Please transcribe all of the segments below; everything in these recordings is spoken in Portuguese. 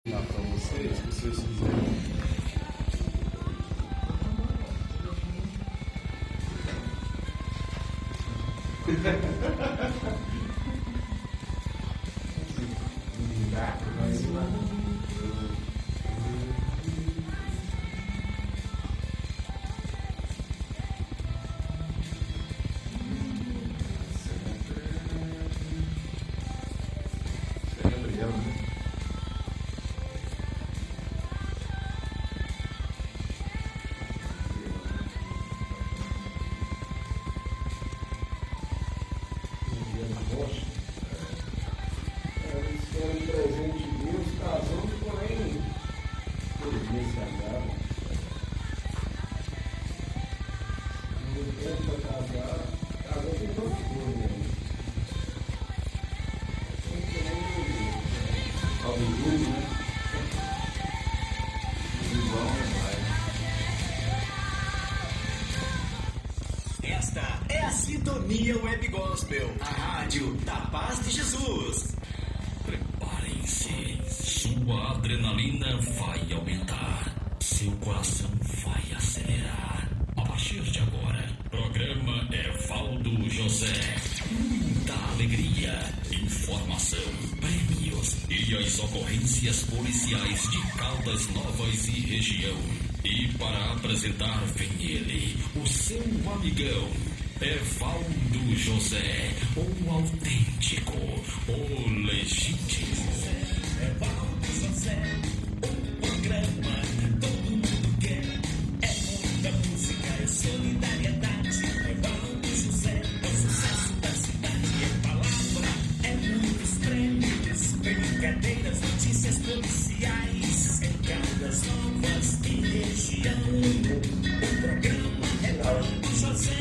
Para vocês, se vocês quiserem. Esta é a Sintonia Web Gospel, a rádio da paz de Jesus. Preparem-se, sua adrenalina vai aumentar, seu coração vai acelerar. A partir de agora, programa Evaldo José. Muita alegria, informação, prêmios e as ocorrências policiais de Caldas Novas e região. E para apresentar vem ele, o seu amigão, Evaldo José, o autêntico, o legítimo. Evaldo José, o programa todo mundo quer. É muita música, é solidariedade. Evaldo José, é o sucesso da cidade. É palavra, é muitos prêmios, brincadeiras, notícias policiais. Em Caldas Novas e região, o programa Evaldo José.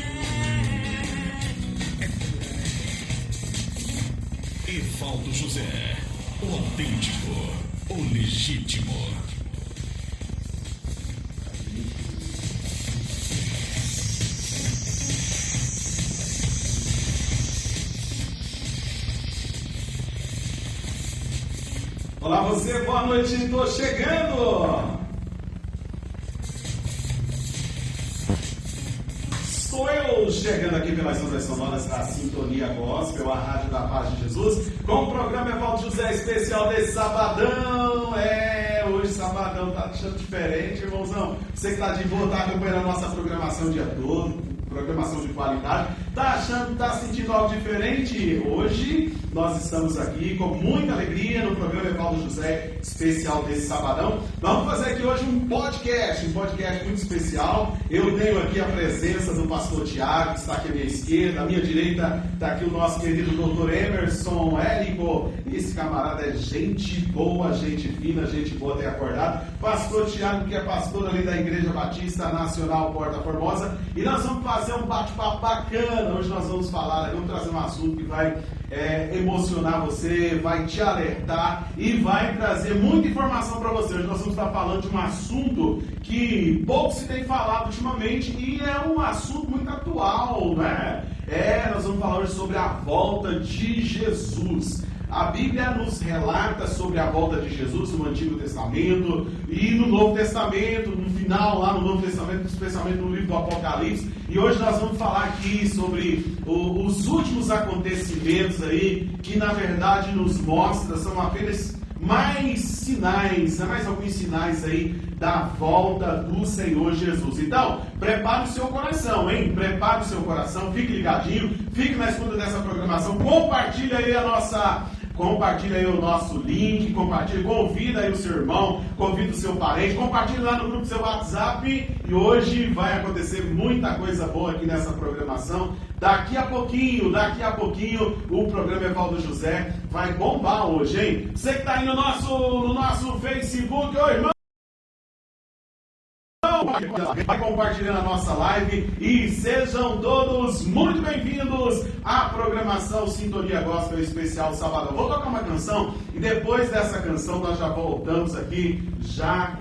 Evaldo José, o autêntico, o legítimo. Olá você, boa noite, estou chegando! Sou eu chegando aqui pelas ondas sonoras da Sintonia Gospel, a rádio da paz de Jesus, com o programa Evaldo José especial desse sabadão. Hoje sabadão tá deixando diferente, irmãozão. Você que está de boa, está acompanhando a nossa programação o dia todo, programação de qualidade, tá sentindo algo diferente? Hoje nós estamos aqui com muita alegria no programa Evaldo José especial desse sabadão. Vamos fazer aqui hoje um podcast muito especial. Eu tenho aqui a presença do pastor Tiago, que está aqui à minha esquerda, à minha direita está aqui o nosso querido doutor Emerson Érico. Esse camarada é gente boa, gente fina, gente boa ter acordado. Pastor Tiago, que é pastor ali da Igreja Batista Nacional Porta Formosa, e nós vamos fazer um bate-papo bacana. Hoje nós vamos trazer um assunto que vai emocionar você, vai te alertar e vai trazer muita informação para você. Hoje nós vamos estar falando de um assunto que pouco se tem falado ultimamente e é um assunto muito atual, né? Nós vamos falar hoje sobre a volta de Jesus. A Bíblia nos relata sobre a volta de Jesus no Antigo Testamento e no Novo Testamento, no final lá no Novo Testamento, especialmente no livro do Apocalipse. E hoje nós vamos falar aqui sobre os últimos acontecimentos aí, que na verdade nos mostra, são apenas mais sinais, mais alguns sinais aí da volta do Senhor Jesus. Então, prepare o seu coração, hein? Prepare o seu coração, fique ligadinho, fique na escuta dessa programação, compartilha aí o nosso link, convida aí o seu irmão, convida o seu parente, compartilha lá no grupo do seu WhatsApp. E hoje vai acontecer muita coisa boa aqui nessa programação. Daqui a pouquinho, o programa Evaldo José vai bombar hoje, hein? Você que está aí no nosso Facebook, ô irmão, vai compartilhando a nossa live e sejam todos muito bem-vindos à programação Sintonia Gospel Especial Sabadão. Vou tocar uma canção e depois dessa canção nós já voltamos aqui já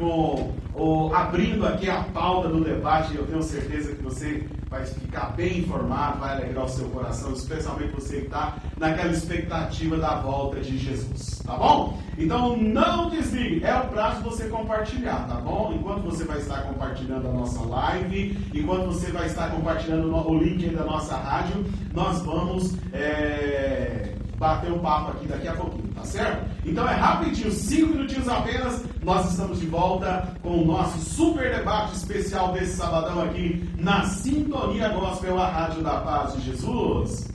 abrindo aqui a pauta do debate. Eu tenho certeza que você vai ficar bem informado, vai alegrar o seu coração, especialmente você que está naquela expectativa da volta de Jesus, tá bom? Então não desligue, é o prazo de você compartilhar, tá bom? Enquanto você vai estar compartilhando a nossa live, enquanto você vai estar compartilhando o link da nossa rádio, nós vamos bater um papo aqui daqui a pouquinho, tá certo? Então é rapidinho, 5 minutinhos apenas, nós estamos de volta com o nosso super debate especial desse sabadão aqui na Sintonia Gospel, a Rádio da Paz de Jesus.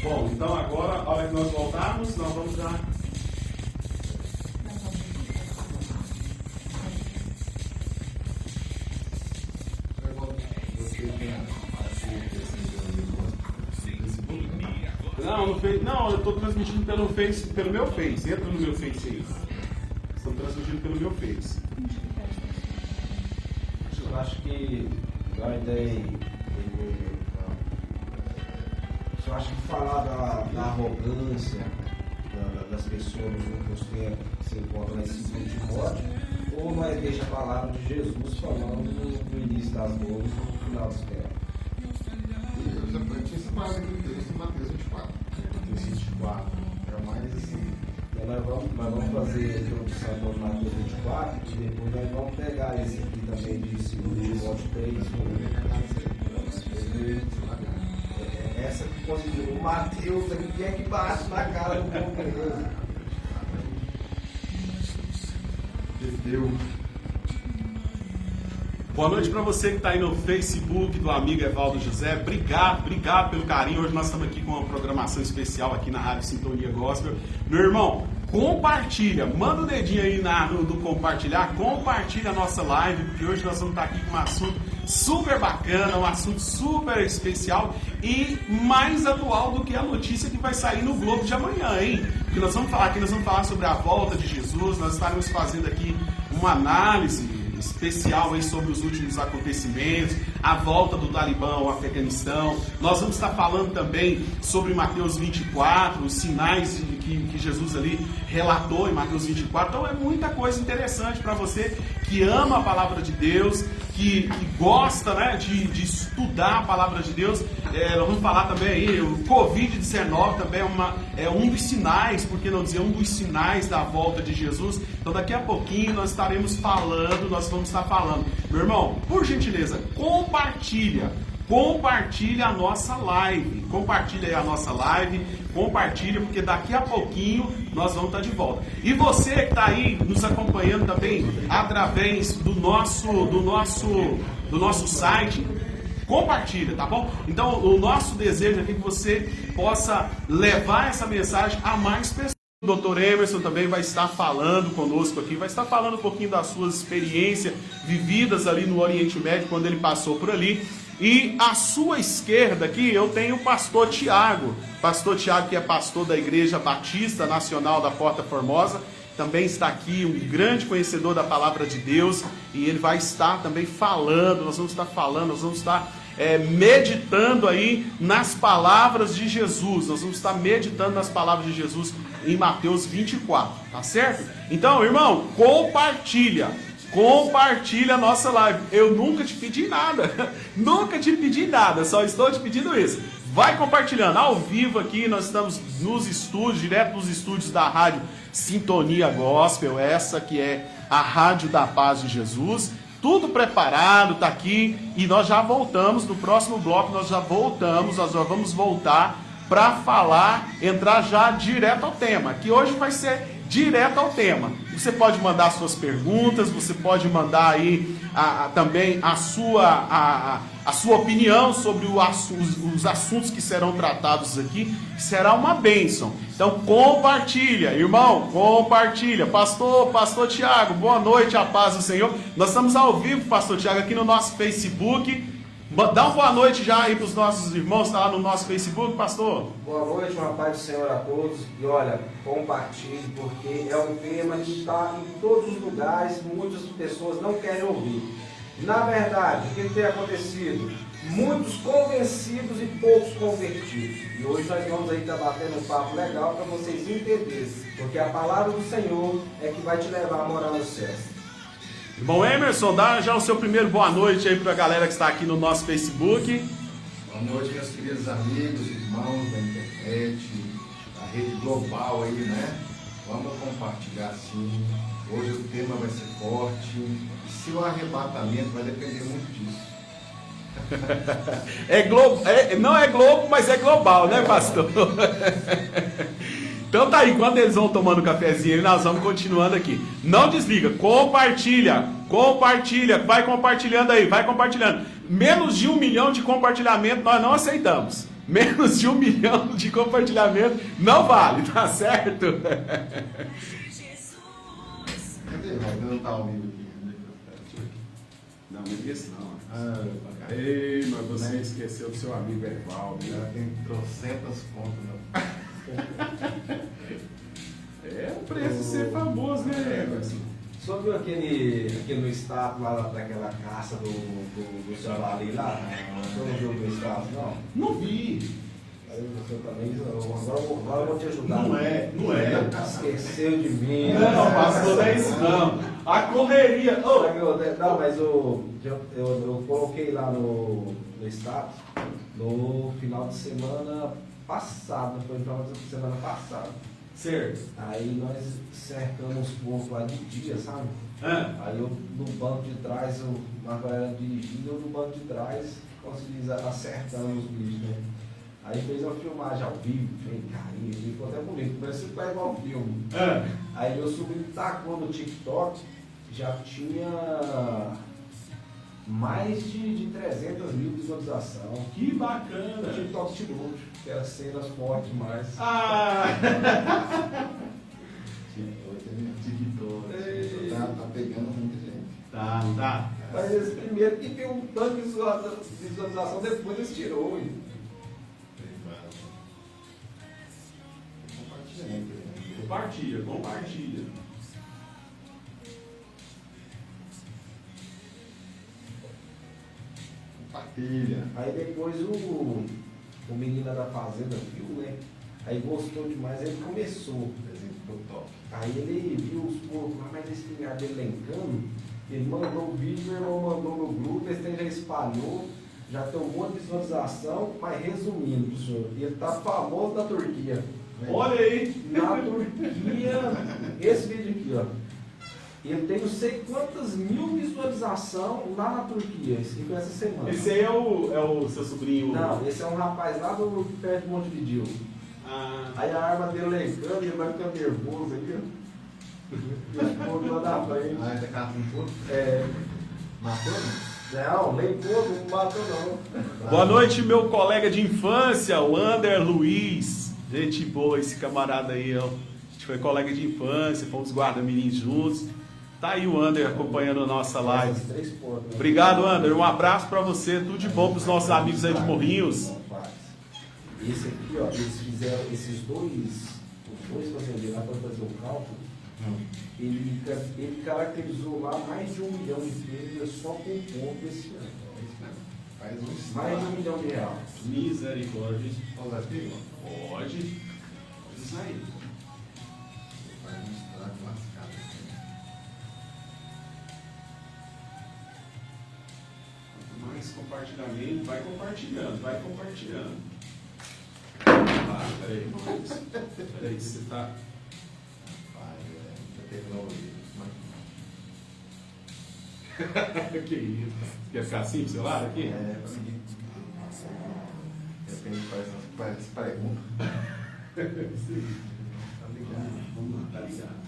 Bom, então agora, a hora que nós voltarmos, nós vamos dar... Não, eu estou transmitindo pelo meu Face. Entra no meu Face aí. Estou transmitindo pelo meu Face. Eu acho que a ideia... Eu acho que falar da arrogância das pessoas nos tempos que se encontram nesse tipo de morte, ou nós deixa a palavra de Jesus falando no início das dores e no final dos tempos. Eu tinha separado aqui o texto em Mateus 24. Mateus 24. É mais assim. Então nós vamos fazer a introdução do Mateus 24 e depois nós vamos pegar esse aqui também de 2 Timóteo 3. Essa que conseguiu. O Mateus aqui é que bate na cara do povo mesmo. Perdeu. Boa noite para você que está aí no Facebook do amigo Evaldo José. Obrigado pelo carinho. Hoje nós estamos aqui com uma programação especial aqui na Rádio Sintonia Gospel. Meu irmão, compartilha, manda o dedinho aí do compartilhar, compartilha a nossa live, porque hoje nós vamos estar aqui com um assunto super bacana, um assunto super especial e mais atual do que a notícia que vai sair no Globo de amanhã, hein? Porque nós vamos falar sobre a volta de Jesus, nós estaremos fazendo aqui uma análise especial aí sobre os últimos acontecimentos, a volta do Talibã ao Afeganistão. Nós vamos estar falando também sobre Mateus 24, os sinais que Jesus ali relatou em Mateus 24. Então é muita coisa interessante para você que ama a palavra de Deus, que gosta, né, de estudar a palavra de Deus. Nós vamos falar também aí, o Covid-19 também é um dos sinais, por que não dizer um dos sinais da volta de Jesus. Então daqui a pouquinho nós vamos estar falando. Meu irmão, por gentileza, compartilha a nossa live. Compartilha aí a nossa live, porque daqui a pouquinho nós vamos estar de volta. E você que está aí nos acompanhando também através do nosso site, compartilha, tá bom? Então o nosso desejo aqui é que você possa levar essa mensagem a mais pessoas. O Dr. Emerson também vai estar falando conosco aqui, vai estar falando um pouquinho das suas experiências vividas ali no Oriente Médio, quando ele passou por ali. E à sua esquerda aqui eu tenho o pastor Tiago, que é pastor da Igreja Batista Nacional da Porta Formosa, também está aqui, um grande conhecedor da Palavra de Deus, e ele vai estar também falando, nós vamos estar meditando aí nas palavras de Jesus, em Mateus 24, tá certo? Então, irmão, compartilha a nossa live. Eu nunca te pedi nada, só estou te pedindo isso. Vai compartilhando, ao vivo aqui, nós estamos nos estúdios, direto nos estúdios da Rádio Sintonia Gospel, essa que é a Rádio da Paz de Jesus. Tudo preparado, tá aqui, e nós já voltamos, no próximo bloco nós já vamos voltar para entrar já direto ao tema, que hoje vai ser direto ao tema. Você pode mandar suas perguntas, você pode mandar aí também a sua opinião sobre os assuntos que serão tratados aqui, que será uma bênção. Então compartilha, irmão, compartilha. Pastor Tiago, boa noite, a paz do Senhor. Nós estamos ao vivo, Pastor Tiago, aqui no nosso Facebook. Dá uma boa noite já aí para os nossos irmãos que estão lá no nosso Facebook, pastor. Boa noite, uma paz do Senhor a todos. E olha, compartilhe, porque é um tema que está em todos os lugares, muitas pessoas não querem ouvir. Na verdade, o que tem acontecido? Muitos convencidos e poucos convertidos. E hoje nós vamos aí estar batendo um papo legal para vocês entenderem. Porque a palavra do Senhor é que vai te levar a morar no céu. Irmão Emerson, dá já o seu primeiro boa noite aí para a galera que está aqui no nosso Facebook. Boa noite, meus queridos amigos, irmãos da internet, da rede global aí, né? Vamos compartilhar sim. Hoje o tema vai ser forte. E se o arrebatamento vai depender muito disso. Não é globo, mas é global, né, pastor? Então tá aí, quando eles vão tomando cafezinho, nós vamos continuando aqui. Não desliga, compartilha, vai compartilhando aí, vai compartilhando. Menos de 1 milhão de compartilhamento nós não aceitamos. Menos de 1 milhão de compartilhamento não vale, tá certo? Cadê? Não tá ao vivo aqui. Não, não é isso não. Ei, mas você esqueceu do seu amigo Evaldo. Ela tem trocentas contas, não. É o preço de ser famoso, né, Emerson? Só viu aquele no status lá daquela caça do javali lá? Você não viu no status, não? Não vi. Aí você também, agora eu vou te ajudar. Não é. Esqueceu de mim. Não, pastor, não é isso não. A correria. Não, mas eu coloquei lá no status no final de semana passado, foi no final de semana passada. Certo. Aí nós cercamos um pouco lá de dia, sabe? Aí eu no banco de trás, uma galera dirigindo, eu no banco de trás consegui acertando os bichos, né? Aí fez uma filmagem ao vivo, bem carinho, ficou até bonito, parecia que vai igual um filme. Aí meu sobrinho tacou no TikTok, já tinha mais de 300 mil visualizações. Que bacana. O TikTok tirou, que era cenas fortes demais. TikTok. Tá pegando muita gente. Tá. Mas esse primeiro que tem um tanto de visualização, depois eles tirou. Compartilha. Compartilha. Aí depois o menino da fazenda viu, né? Aí gostou demais, aí ele começou, por exemplo, no top. Aí ele viu os porcos lá, mas esse pingar dele lencando, ele mandou o vídeo, meu irmão mandou no grupo, esse trem já espalhou, já tem um monte de visualização, mas resumindo, professor, ele tá famoso na Turquia. Olha aí. Na Turquia, esse vídeo aqui, ó. Ele tem não sei quantas mil visualizações lá na Turquia, isso foi essa semana. Esse aí é o seu sobrinho? Não, esse é um rapaz lá do perto de Montevideo. Aí a arma dele lencando, ele vai ficando nervoso aí, ó. Ele ficou lá na frente. Ah, ainda cá com tudo? Matou não? Não, lencou, não matou não. Boa noite, meu colega de infância, o Ander Luiz. Gente boa, esse camarada aí, ó. A gente foi colega de infância, fomos guarda-mirim juntos. Tá aí o Ander acompanhando a nossa live. Obrigado, Ander. Um abraço pra você. Tudo de bom pros nossos amigos aí de Morrinhos. Esse aqui, ó, eles fizeram os dois fazendeiros lá para fazer o cálculo. Ele caracterizou lá mais de 1 milhão de perdas só com o ponto esse ano. Faz um Mais de 1 milhão de reais. Misericórdia. Pode. Pode. Isso aí. Faz um estrago lascado. Quanto mais compartilhamento, vai compartilhando. Peraí, você tá. Que isso? Quer ficar assim pro celular aqui? Pra seguir. Eu tenho que fazer essas perguntas. Tá ligado? Vamos lá, tá ligado.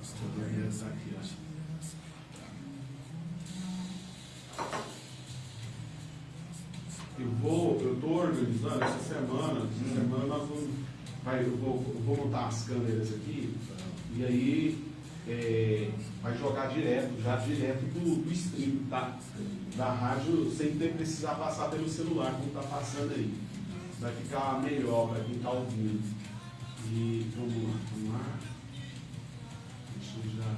Deixa eu ver essa aqui, ó. Eu tô organizando essa semana nós vamos. Eu vou montar as câmeras aqui e aí vai jogar direto do stream, tá? Da rádio sem precisar passar pelo celular, como tá passando aí. Vai ficar melhor para quem tá ouvindo. E vamos lá. Deixa eu já.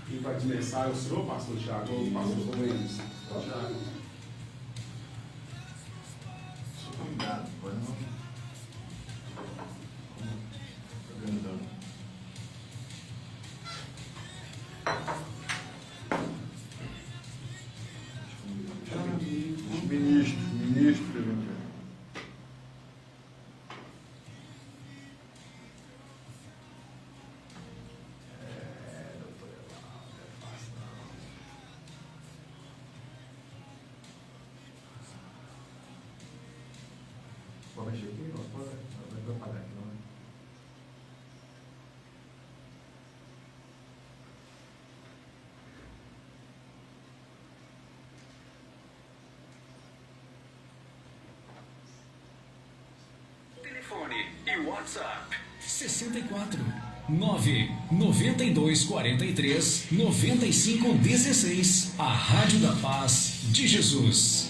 Quem vai começar é o senhor, pastor Tiago, ou o pastor Luiz? Tiago. Sou convidado, pode não? Organizando. Ministro, pergunta. Pode mexer aqui? Não pode apagar aqui, não, né? Telefone e WhatsApp 64 992 43 95 16. A Rádio da Paz de Jesus.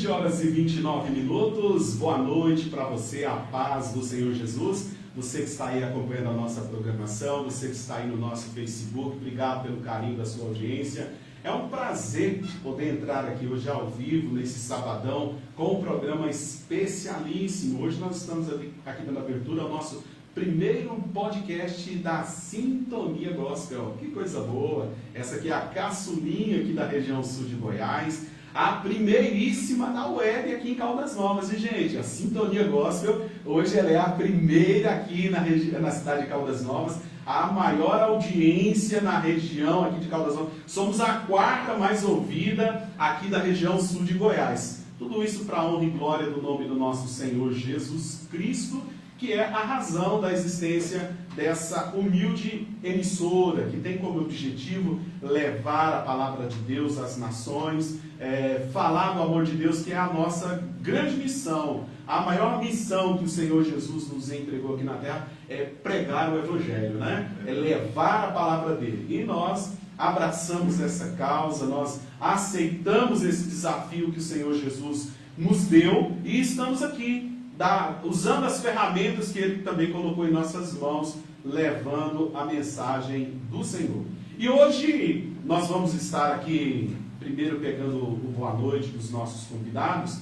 Horas e 29 minutos, boa noite para você, a paz do Senhor Jesus, você que está aí acompanhando a nossa programação, você que está aí no nosso Facebook, obrigado pelo carinho da sua audiência. É um prazer poder entrar aqui hoje ao vivo, nesse sabadão, com um programa especialíssimo. Hoje nós estamos aqui dando abertura ao nosso primeiro podcast da Sintonia Gospel. Que coisa boa! Essa aqui é a caçulinha aqui da região sul de Goiás, a primeiríssima da web aqui em Caldas Novas, e gente, a Sintonia Gospel, hoje ela é a primeira aqui na cidade de Caldas Novas, a maior audiência na região aqui de Caldas Novas, somos a quarta mais ouvida aqui da região sul de Goiás. Tudo isso para a honra e glória do nome do nosso Senhor Jesus Cristo, que é a razão da existência dessa humilde emissora, que tem como objetivo levar a palavra de Deus às nações, falar do amor de Deus, que é a nossa grande missão. A maior missão que o Senhor Jesus nos entregou aqui na terra é pregar o Evangelho, né? É levar a palavra dele. E nós abraçamos essa causa, nós aceitamos esse desafio que o Senhor Jesus nos deu e estamos aqui, usando as ferramentas que Ele também colocou em nossas mãos, levando a mensagem do Senhor. E hoje nós vamos estar aqui, primeiro pegando o boa noite dos nossos convidados,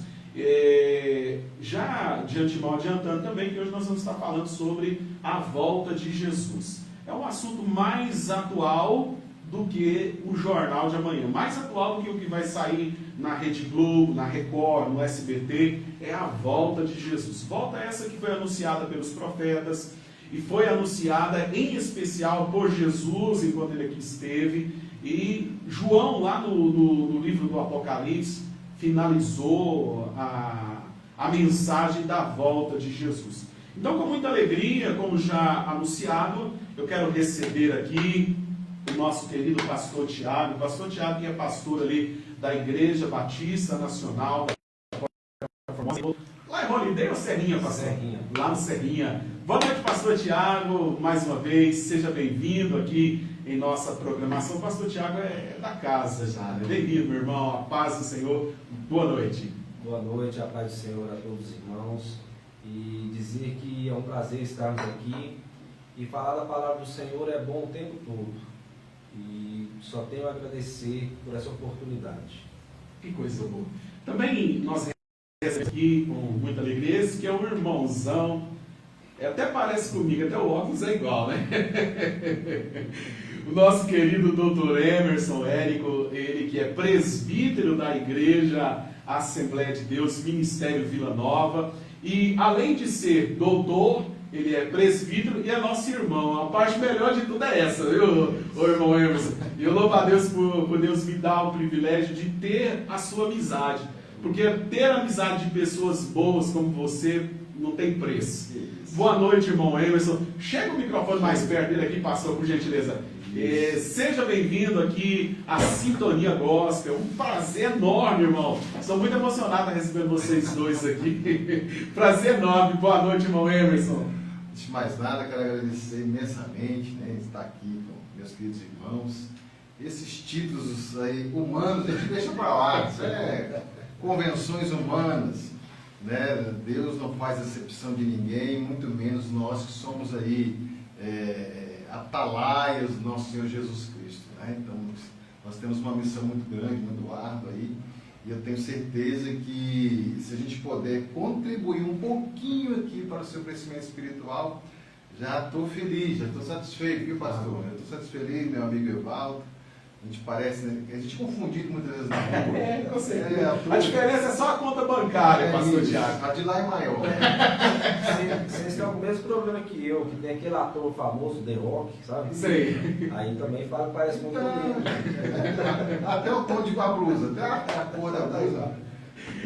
já de antemão adiantando também que hoje nós vamos estar falando sobre a volta de Jesus. É um assunto mais atual do que o Jornal de Amanhã, mais atual do que o que vai sair na Rede Globo, na Record, no SBT, é a volta de Jesus. Volta essa que foi anunciada pelos profetas e foi anunciada em especial por Jesus enquanto ele aqui esteve. E João, lá no livro do Apocalipse, finalizou a mensagem da volta de Jesus. Então, com muita alegria, como já anunciado, eu quero receber aqui o nosso querido pastor Tiago. O pastor Tiago, que é pastor ali da Igreja Batista Nacional, lá em Holiday ou Serrinha, pastor? Serrinha. Lá no Serrinha. Boa noite, pastor Tiago, mais uma vez, seja bem-vindo aqui em nossa programação. O pastor Tiago é da casa já, né? Bem-vindo, meu irmão, a paz do Senhor, boa noite. Boa noite, a paz do Senhor a todos os irmãos, e dizer que é um prazer estarmos aqui, e falar da palavra do Senhor é bom o tempo todo. E só tenho a agradecer por essa oportunidade. Que coisa boa. Também nós recebemos aqui com muita alegria esse que é um irmãozão, até parece comigo, até o óculos é igual, né? O nosso querido doutor Emerson Érico, ele que é presbítero da Igreja Assembleia de Deus, Ministério Vila Nova, e além de ser doutor, ele é presbítero e é nosso irmão. A parte melhor de tudo é essa, viu, ô irmão Emerson? E eu louvo a Deus por Deus me dar o privilégio de ter a sua amizade. Porque ter amizade de pessoas boas como você não tem preço. Boa noite, irmão Emerson. Chega o microfone mais perto dele aqui, pastor, por gentileza. Seja bem-vindo aqui à Sintonia Gospel. Um prazer enorme, irmão. Estou muito emocionado a receber vocês dois aqui. Prazer enorme. Boa noite, irmão Emerson. Antes de mais nada, quero agradecer imensamente, né, estar aqui com meus queridos irmãos. esses títulos aí humanos, a gente deixa para lá, isso é convenções humanas, né? Deus não faz acepção de ninguém, muito menos nós que somos aí atalaias do nosso Senhor Jesus Cristo, né? Então, nós temos uma missão muito grande, muito árdua aí, e eu tenho certeza que se a gente puder contribuir um pouquinho aqui para o seu crescimento espiritual, já estou feliz, já estou satisfeito, viu, pastor? Eu estou satisfeito, meu amigo Evaldo. A gente parece, né? A gente confundido muitas vezes na rua. Com certeza. A diferença é só a conta bancária, pastor Tiago. A de lá é maior. Vocês estão com o mesmo problema que eu, que tem aquele ator famoso, The Rock, sabe? Sei. Aí também fala que parece muito bonito. Até o tom de a blusa, até a cor da blusa.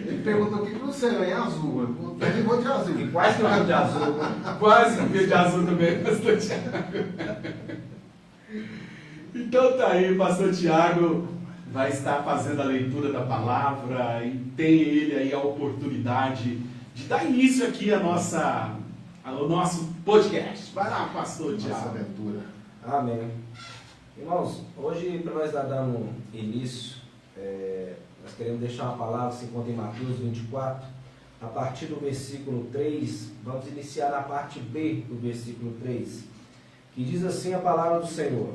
Ele perguntou o que você é azul. Eu vou de azul. E quase que eu vou de azul. Quase que veio de azul também, pastor Tiago. Então tá aí, pastor Tiago vai estar fazendo a leitura da palavra e tem ele aí a oportunidade de dar início aqui ao nosso podcast. Vai lá, pastor Nossa Tiago. aventura. Amém. Irmãos, hoje para nós estar dando início, nós queremos deixar uma palavra que se encontra em Mateus 24, a partir do versículo 3, vamos iniciar na parte B do versículo 3, que diz assim a palavra do Senhor.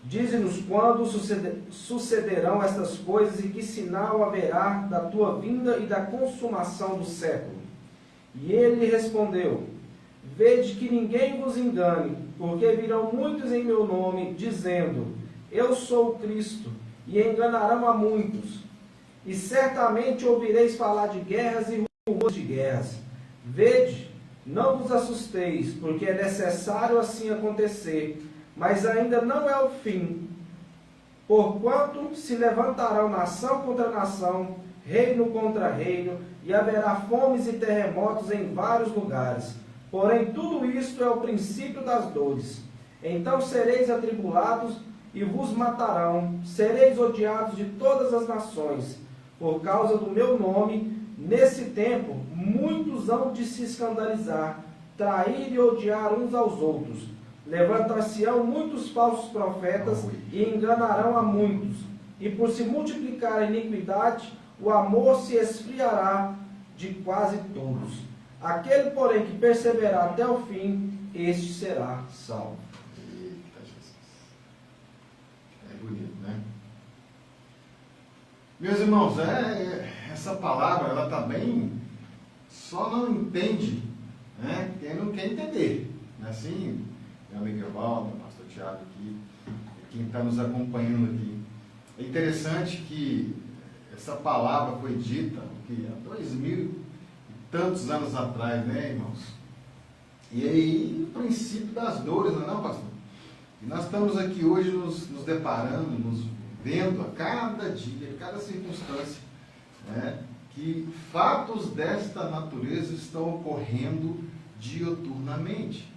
Dize-nos quando sucederão estas coisas e que sinal haverá da tua vinda e da consumação do século. E ele respondeu, vede que ninguém vos engane, porque virão muitos em meu nome, dizendo, eu sou o Cristo, e enganarão a muitos. E certamente ouvireis falar de guerras e rumores de guerras. Vede, não vos assusteis, porque é necessário assim acontecer, mas ainda não é o fim. Porquanto se levantarão nação contra nação, reino contra reino, e haverá fomes e terremotos em vários lugares. Porém, tudo isto é o princípio das dores. Então sereis atribulados e vos matarão, sereis odiados de todas as nações, por causa do meu nome. Nesse tempo, muitos hão de se escandalizar, trair e odiar uns aos outros. Levantar-se-ão muitos falsos profetas e enganarão a muitos. E por se multiplicar a iniquidade, o amor se esfriará de quase todos. Aquele, porém, que perseverar até o fim, este será salvo. Eita, Jesus. É bonito, né? Meus irmãos, essa palavra, ela está bem, só não entende, né, quem não quer entender. Assim, meu amigo Evaldo, meu pastor Tiago aqui, quem está nos acompanhando aqui. É interessante que essa palavra foi dita há 2000 e tantos anos atrás, né, irmãos? E aí, o princípio das dores, não é não, pastor? E nós estamos aqui hoje nos deparando, nos vendo a cada dia, a cada circunstância, né, que fatos desta natureza estão ocorrendo dioturnamente.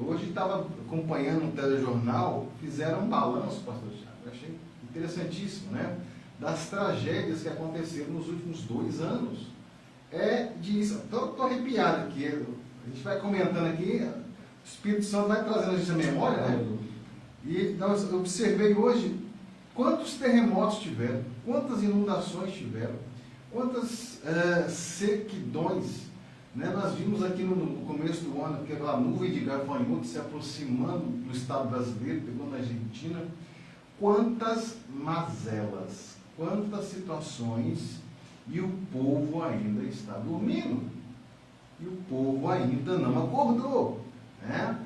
Hoje estava acompanhando um telejornal, fizeram um balanço, pastor Thiago, eu achei interessantíssimo, né? Das tragédias que aconteceram nos últimos 2 anos. Estou arrepiado aqui, a gente vai comentando aqui, o Espírito Santo vai trazendo a gente a memória, né? E eu observei hoje quantos terremotos tiveram, quantas inundações tiveram, quantas sequidões. Né? Nós vimos aqui no começo do ano aquela nuvem de gafanhotos se aproximando do estado brasileiro, pegou na Argentina. Quantas mazelas, quantas situações, e o povo ainda está dormindo. E o povo ainda não acordou. Né?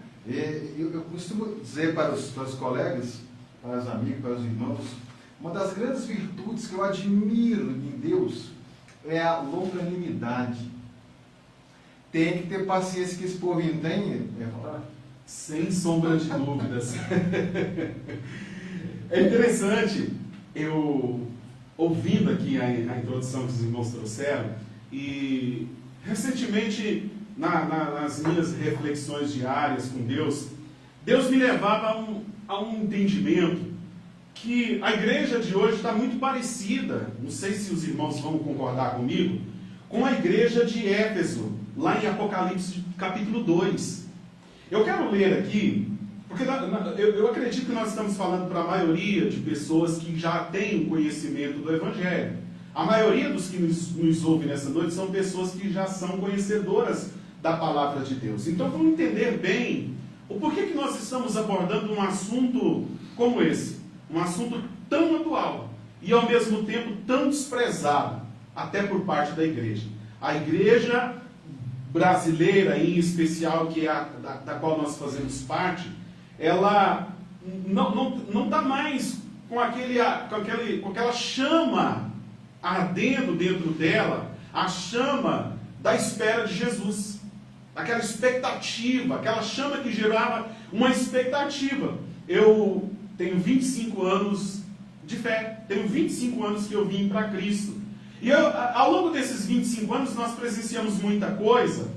Eu costumo dizer para os colegas, para os amigos, para os irmãos, uma das grandes virtudes que eu admiro em Deus é a longanimidade. Tem que ter paciência que esse povinho tem, Sem sombra de dúvidas. É interessante, eu ouvindo aqui a introdução que os irmãos trouxeram, e recentemente, nas minhas reflexões diárias com Deus, Deus me levava a um entendimento que a igreja de hoje está muito parecida, não sei se os irmãos vão concordar comigo, com a igreja de Éfeso, lá em Apocalipse capítulo 2. Eu quero ler aqui Porque eu acredito que nós estamos falando para a maioria de pessoas que já têm o conhecimento do Evangelho. A maioria dos que nos ouvem nessa noite são pessoas que já são conhecedoras da palavra de Deus. Então vamos entender bem o porquê que nós estamos abordando um assunto como esse. Um assunto tão atual e ao mesmo tempo tão desprezado, até por parte da igreja. A igreja brasileira, em especial, que é da qual nós fazemos parte, ela não está mais com aquela chama ardendo dentro dela, a chama da espera de Jesus, aquela expectativa, aquela chama que gerava uma expectativa. Eu tenho 25 anos de fé, tenho 25 anos que eu vim para Cristo. E ao longo desses 25 anos nós presenciamos muita coisa,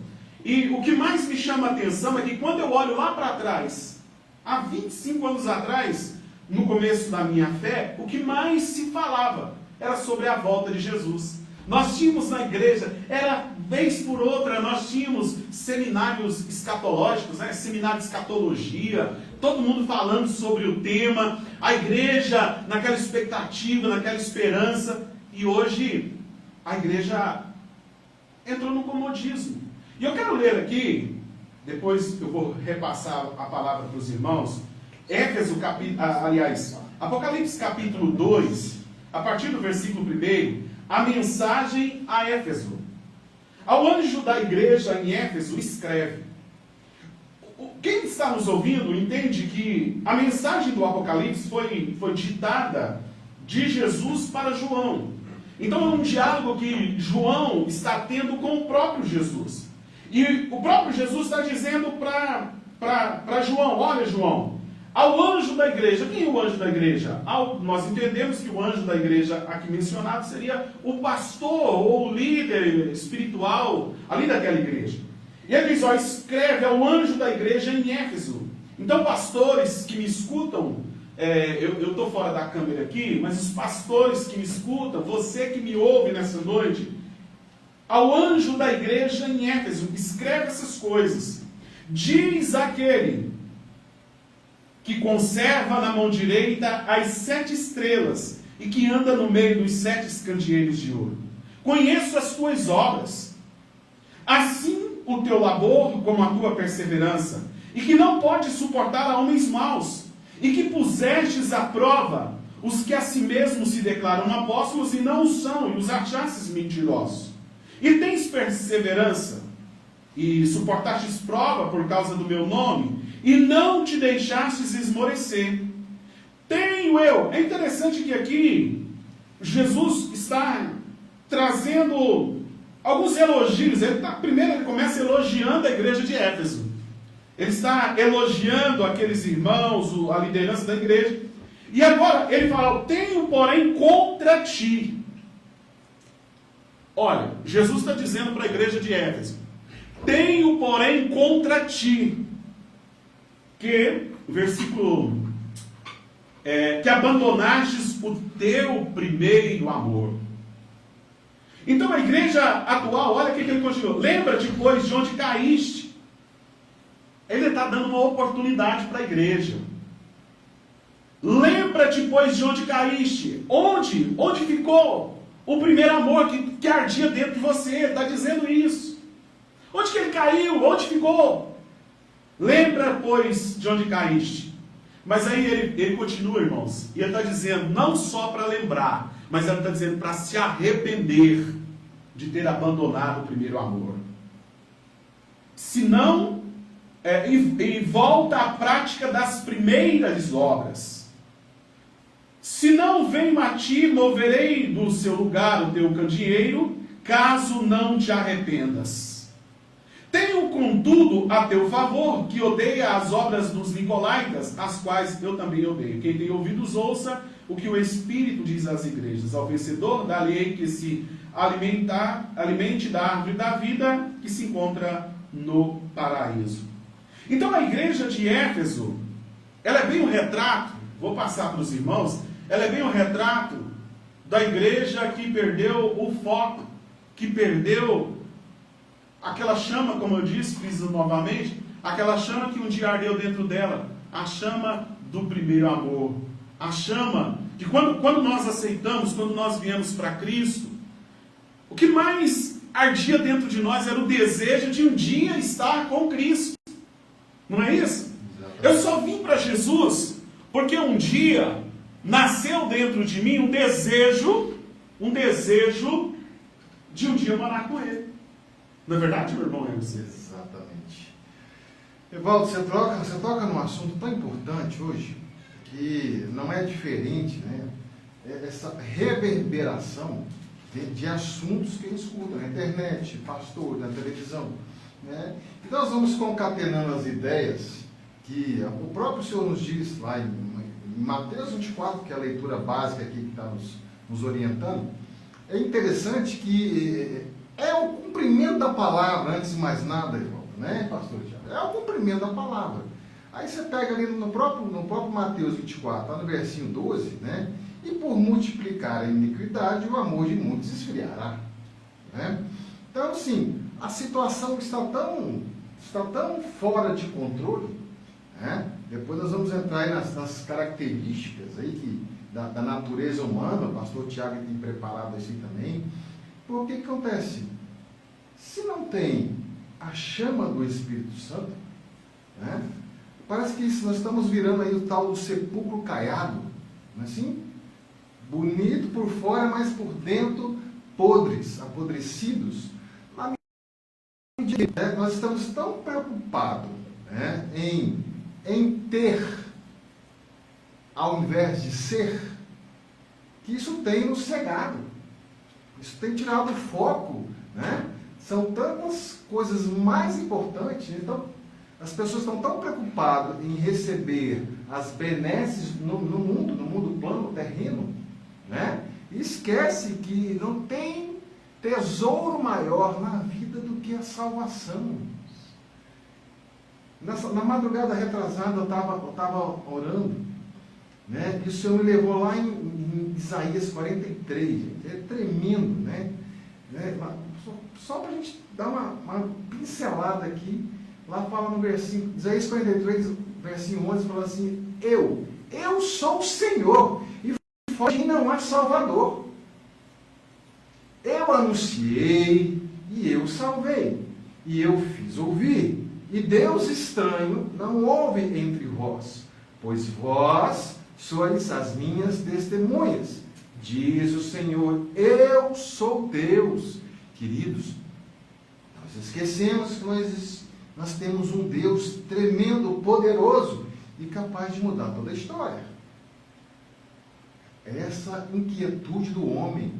e o que mais me chama a atenção é que quando eu olho lá para trás, há 25 anos atrás, no começo da minha fé, o que mais se falava era sobre a volta de Jesus. Nós tínhamos na igreja, era vez por outra, nós tínhamos seminários escatológicos, seminário de escatologia, todo mundo falando sobre o tema, a igreja naquela expectativa, naquela esperança, e hoje a igreja entrou no comodismo. E eu quero ler aqui, depois eu vou repassar a palavra para os irmãos, Apocalipse capítulo 2, a partir do versículo 1, a mensagem a Éfeso. Ao anjo da igreja em Éfeso escreve. Quem está nos ouvindo entende que a mensagem do Apocalipse foi ditada de Jesus para João. Então é um diálogo que João está tendo com o próprio Jesus. E o próprio Jesus está dizendo para João, olha João, ao anjo da igreja. Quem é o anjo da igreja? Nós entendemos que o anjo da igreja aqui mencionado seria o pastor ou o líder espiritual ali daquela igreja. E ele diz, escreve ao anjo da igreja em Éfeso. Então, pastores que me escutam, eu estou fora da câmera aqui, mas os pastores que me escutam, você que me ouve nessa noite, ao anjo da igreja em Éfeso, escreve essas coisas. Diz aquele que conserva na mão direita as 7 estrelas e que anda no meio dos 7 candeeiros de ouro. Conheço as tuas obras, assim o teu labor como a tua perseverança, e que não podes suportar a homens maus, e que pusestes à prova os que a si mesmos se declaram apóstolos e não o são, e os achastes mentirosos. E tens perseverança, e suportastes prova por causa do meu nome, e não te deixastes esmorecer. Tenho eu. É interessante que aqui Jesus está trazendo alguns elogios. Primeiro ele começa elogiando a igreja de Éfeso. Ele está elogiando aqueles irmãos, a liderança da igreja. E agora ele fala, tenho porém contra ti. Olha, Jesus está dizendo para a igreja de Éfeso, tenho porém contra ti, que, versículo, que abandonastes o teu primeiro amor. Então a igreja atual, olha o que ele continua, lembra-te, pois, de onde caíste. Ele está dando uma oportunidade para a igreja. Lembra-te, pois, de onde caíste. Onde ficou o primeiro amor que ardia dentro de você? Ele está dizendo isso. Onde que ele caiu? Onde ficou? Lembra, pois, de onde caíste. Mas aí ele continua, irmãos. E ele está dizendo, não só para lembrar, mas ele está dizendo para se arrepender de ter abandonado o primeiro amor. Se não, e volta à prática das primeiras obras. Se não venho a ti, moverei do seu lugar o teu candeeiro, caso não te arrependas. Tenho, contudo, a teu favor, que odeia as obras dos nicolaítas, as quais eu também odeio. Quem tem ouvidos, ouça o que o Espírito diz às igrejas. Ao vencedor, dar-lhe-ei que se alimente da árvore da vida, que se encontra no paraíso. Então, a igreja de Éfeso, ela é bem um retrato, vou passar para os irmãos, ela é bem um retrato da igreja que perdeu o foco, que perdeu aquela chama, como eu disse, fiz novamente, aquela chama que um dia ardeu dentro dela. a chama do primeiro amor, a chama que quando nós aceitamos, quando nós viemos para Cristo, o que mais ardia dentro de nós era o desejo de um dia estar com Cristo. Não é isso? Exatamente. Eu só vim para Jesus porque um dia nasceu dentro de mim um desejo de um dia morar com Ele. Não é verdade, meu irmão? Exatamente. Evaldo, você toca num assunto tão importante hoje, que não é diferente, né? Essa reverberação de assuntos que escuta na internet, pastor, na televisão, né? E nós vamos concatenando as ideias que o próprio Senhor nos diz lá em Mateus 24, que é a leitura básica aqui que está nos orientando. É interessante que é o cumprimento da palavra, antes de mais nada, irmão, né, pastor Tiago? É o cumprimento da palavra. Aí você pega ali no próprio Mateus 24, lá no versinho 12, né? E por multiplicar a iniquidade, o amor de muitos esfriará. Né? Então, assim, a situação está tão fora de controle, né? Depois nós vamos entrar aí nas características aí da natureza humana, o pastor Tiago tem preparado assim também. Porque o que acontece? Se não tem a chama do Espírito Santo, né? Parece que nós estamos virando aí o tal do sepulcro caiado, não é assim? Bonito por fora, mas por dentro podres, apodrecidos. Na medida, né, nós estamos tão preocupados, né, em ter, ao invés de ser, que isso tem nos cegado. Isso tem tirado o foco, né? São tantas coisas mais importantes. Então, as pessoas estão tão preocupadas em receber as benesses no mundo plano, terreno, né? E esquece que não tem tesouro maior na vida do que a salvação. Na madrugada retrasada eu estava orando, né? E o Senhor me levou lá em Isaías 43, gente. É tremendo, né? Só para a gente dar uma pincelada aqui, lá fala no versinho, Isaías 43, versinho 11, fala assim: Eu sou o Senhor, e fora de mim não há Salvador. Eu anunciei, e eu salvei, e eu fiz ouvir, e Deus estranho não houve entre vós, pois vós sois as minhas testemunhas, diz o Senhor, eu sou Deus. Queridos, nós esquecemos que nós temos um Deus tremendo, poderoso e capaz de mudar toda a história. Essa inquietude do homem,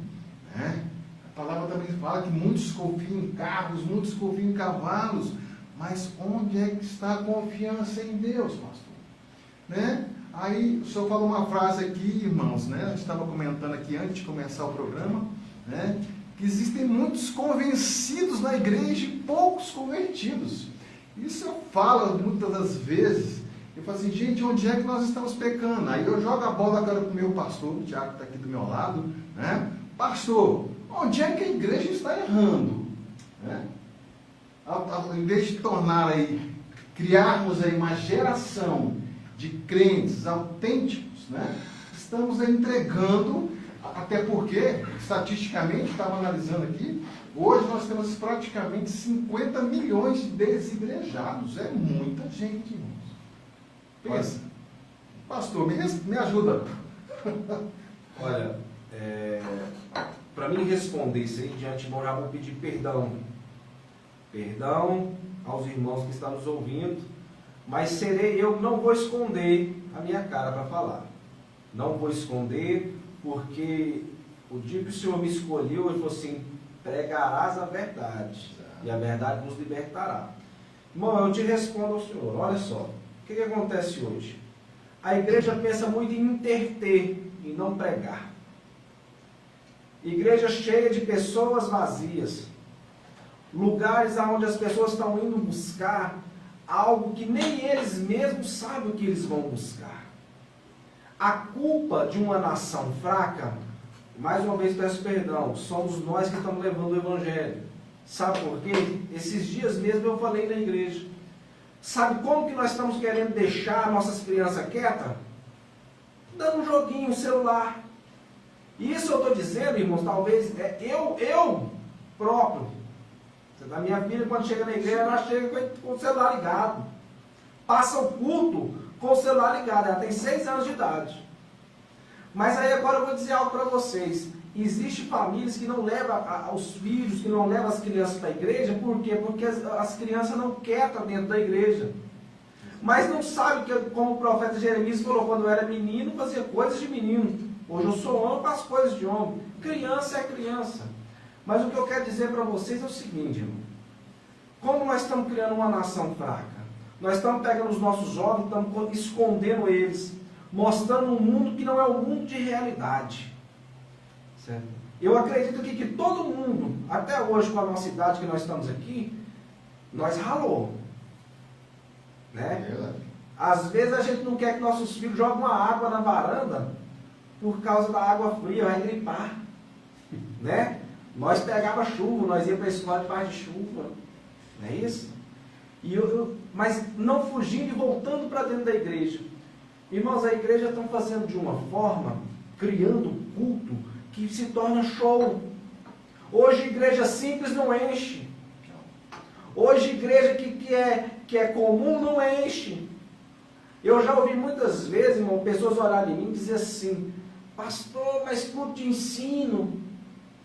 né? A palavra também fala que muitos confiam em carros, muitos confiam em cavalos, mas onde é que está a confiança em Deus, pastor? Né? Aí o senhor falou uma frase aqui, irmãos, né? A gente estava comentando aqui antes de começar o programa, né? Que existem muitos convencidos na igreja e poucos convertidos. Isso eu falo muitas das vezes. Eu falo assim, gente, onde é que nós estamos pecando? Aí eu jogo a bola agora para o meu pastor, o Tiago está aqui do meu lado, né? Pastor, onde é que a igreja está errando? Né? Em vez de criarmos aí uma geração de crentes autênticos, né? Estamos entregando, até porque, estatisticamente, estava analisando aqui, hoje nós temos praticamente 50 milhões de desigrejados. É muita gente, irmãos. Pensa. Pastor, me ajuda. Olha, para mim responder isso aí, de antemão, já vou pedir perdão. Perdão aos irmãos que estão nos ouvindo, mas eu não vou esconder a minha cara para falar. Não vou esconder, porque o dia que o Senhor me escolheu, Ele falou assim, pregarás a verdade, e a verdade nos libertará. Irmão, eu te respondo ao Senhor, olha só, o que acontece hoje? A igreja pensa muito em interter, e não pregar. Igreja cheia de pessoas vazias, lugares onde as pessoas estão indo buscar algo que nem eles mesmos sabem o que eles vão buscar. A culpa de uma nação fraca, mais uma vez peço perdão, somos nós que estamos levando o Evangelho. Sabe por quê? Esses dias mesmo eu falei na igreja. Sabe como que nós estamos querendo deixar nossas crianças quietas? Dando um joguinho, um celular. Isso eu estou dizendo, irmãos, talvez eu próprio. Da minha filha, quando chega na igreja, ela chega com o celular ligado. Passa o culto com o celular ligado. Ela tem 6 anos de idade. Mas aí agora eu vou dizer algo para vocês. Existem famílias que não levam os filhos, que não levam as crianças para a igreja. Por quê? Porque as crianças não querem estar dentro da igreja. Mas não sabe que, como o profeta Jeremias falou, quando eu era menino, fazia coisas de menino. Hoje eu sou homem, faço coisas de homem. Criança é criança. Mas o que eu quero dizer para vocês é o seguinte, irmão. Como nós estamos criando uma nação fraca? Nós estamos pegando os nossos jovens, estamos escondendo eles, mostrando um mundo que não é um mundo de realidade. Certo? Eu acredito que todo mundo, até hoje com a nossa idade que nós estamos aqui, nós ralou. Né? Às vezes a gente não quer que nossos filhos joguem uma água na varanda por causa da água fria, vai gripar. Né? Nós pegava chuva, nós íamos para a escola debaixo de chuva. Não é isso? Mas não fugindo e voltando para dentro da igreja. Irmãos, a igreja está fazendo de uma forma, criando culto, que se torna show. Hoje igreja simples não enche. Hoje igreja que é comum não enche. Eu já ouvi muitas vezes, irmão, pessoas orarem em mim e dizer assim, pastor, mas culto de ensino,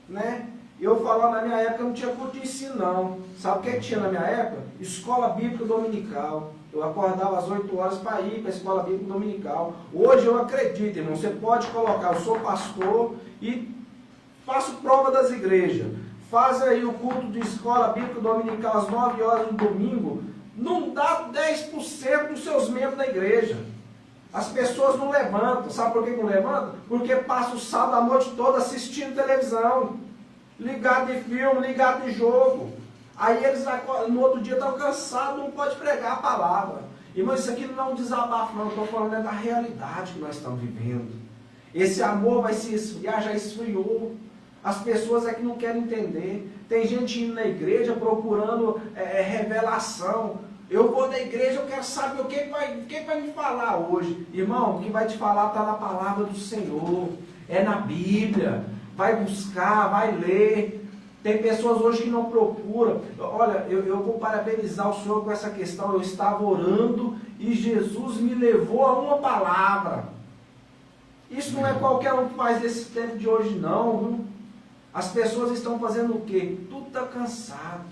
né? Eu falava, na minha época não tinha culto de ensino não. Sabe o que tinha na minha época? Escola Bíblica Dominical. Eu acordava às 8 horas para ir para a Escola Bíblica Dominical. Hoje eu acredito, irmão, você pode colocar, eu sou pastor e faço prova das igrejas. Faz aí o culto de Escola Bíblica Dominical às 9 horas no domingo. Não dá 10% dos seus membros da igreja. As pessoas não levantam. Sabe por que não levantam? Porque passa o sábado a noite toda assistindo televisão. Ligado de filme, ligado de jogo. Aí eles no outro dia estão cansados, não pode pregar a palavra. Irmão, isso aqui não é um desabafo, não. Eu estou falando da realidade que nós estamos vivendo. Esse amor vai se esfriar, já esfriou. As pessoas é que não querem entender. Tem gente indo na igreja procurando revelação. Eu vou na igreja, eu quero saber o que vai me falar hoje. Irmão, o que vai te falar está na palavra do Senhor. É na Bíblia. Vai buscar, vai ler. Tem pessoas hoje que não procuram. Olha, eu vou parabenizar o Senhor com essa questão. Eu estava orando e Jesus me levou a uma palavra. Isso não é qualquer um que faz nesse tempo de hoje, não. Viu? As pessoas estão fazendo o quê? Tudo está cansado.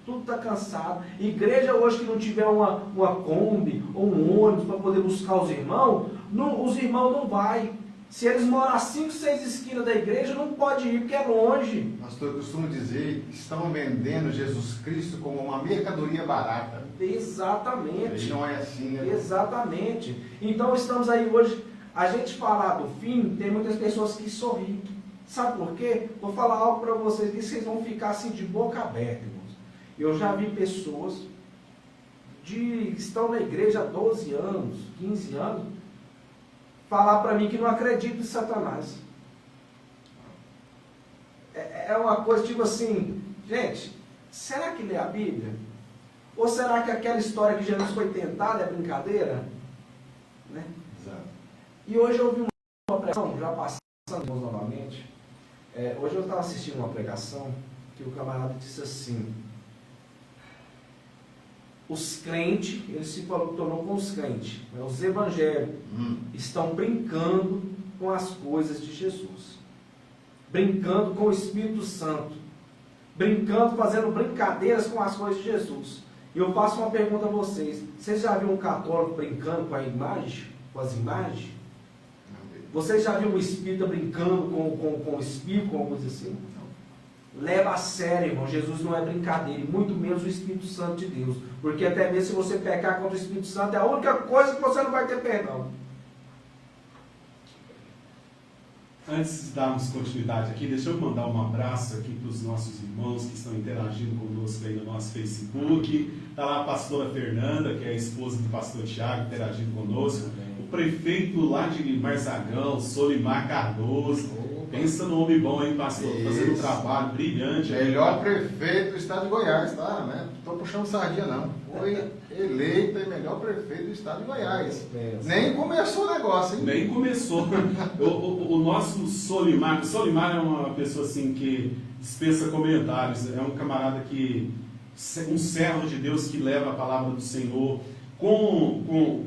Tudo está cansado. Igreja hoje que não tiver uma Kombi ou um ônibus para poder buscar os irmãos não vai. Se eles moram a 5, 6 esquinas da igreja, não pode ir porque é longe. Pastor, eu costumo dizer que estão vendendo Jesus Cristo como uma mercadoria barata. Exatamente. E não é assim, né? Exatamente. Então estamos aí hoje, a gente falar do fim, tem muitas pessoas que sorriem. Sabe por quê? Vou falar algo para vocês que vocês vão ficar assim de boca aberta, irmãos. Eu já vi pessoas que estão na igreja há 12 anos, 15 anos, falar para mim que não acredita em Satanás. É uma coisa tipo assim, gente, será que lê a Bíblia? Ou será que aquela história que Jesus foi tentado é brincadeira? Né? Exato. E hoje eu ouvi uma pregação, já passando novamente, hoje eu estava assistindo uma pregação que o camarada disse assim, os crentes, ele se tornou com os crentes, os evangélicos, estão brincando com as coisas de Jesus, brincando com o Espírito Santo, brincando, fazendo brincadeiras com as coisas de Jesus. E eu faço uma pergunta a vocês, vocês já viram um católico brincando com a imagem, com as imagens? Vocês já viram um espírita brincando com o espírito, com alguma coisa assim? Leva a sério, irmão, Jesus não é brincadeira, e muito menos o Espírito Santo de Deus, porque até mesmo se você pecar contra o Espírito Santo, é a única coisa que você não vai ter perdão. Antes de darmos continuidade aqui, deixa eu mandar um abraço aqui para os nossos irmãos que estão interagindo conosco aí no nosso Facebook. Está lá a pastora Fernanda, que é a esposa do pastor Tiago, interagindo conosco. O prefeito lá de Marzagão, Solimar Cardoso. Pensa no homem bom, hein, pastor? Fazendo um trabalho brilhante. Melhor prefeito do estado de Goiás, tá? Né? Não estou puxando sardinha, não. Foi eleito o prefeito do estado de Goiás. É. Nem começou o negócio, hein? Nem começou. O nosso Solimar é uma pessoa assim que dispensa comentários. É um camarada um servo de Deus que leva a palavra do Senhor com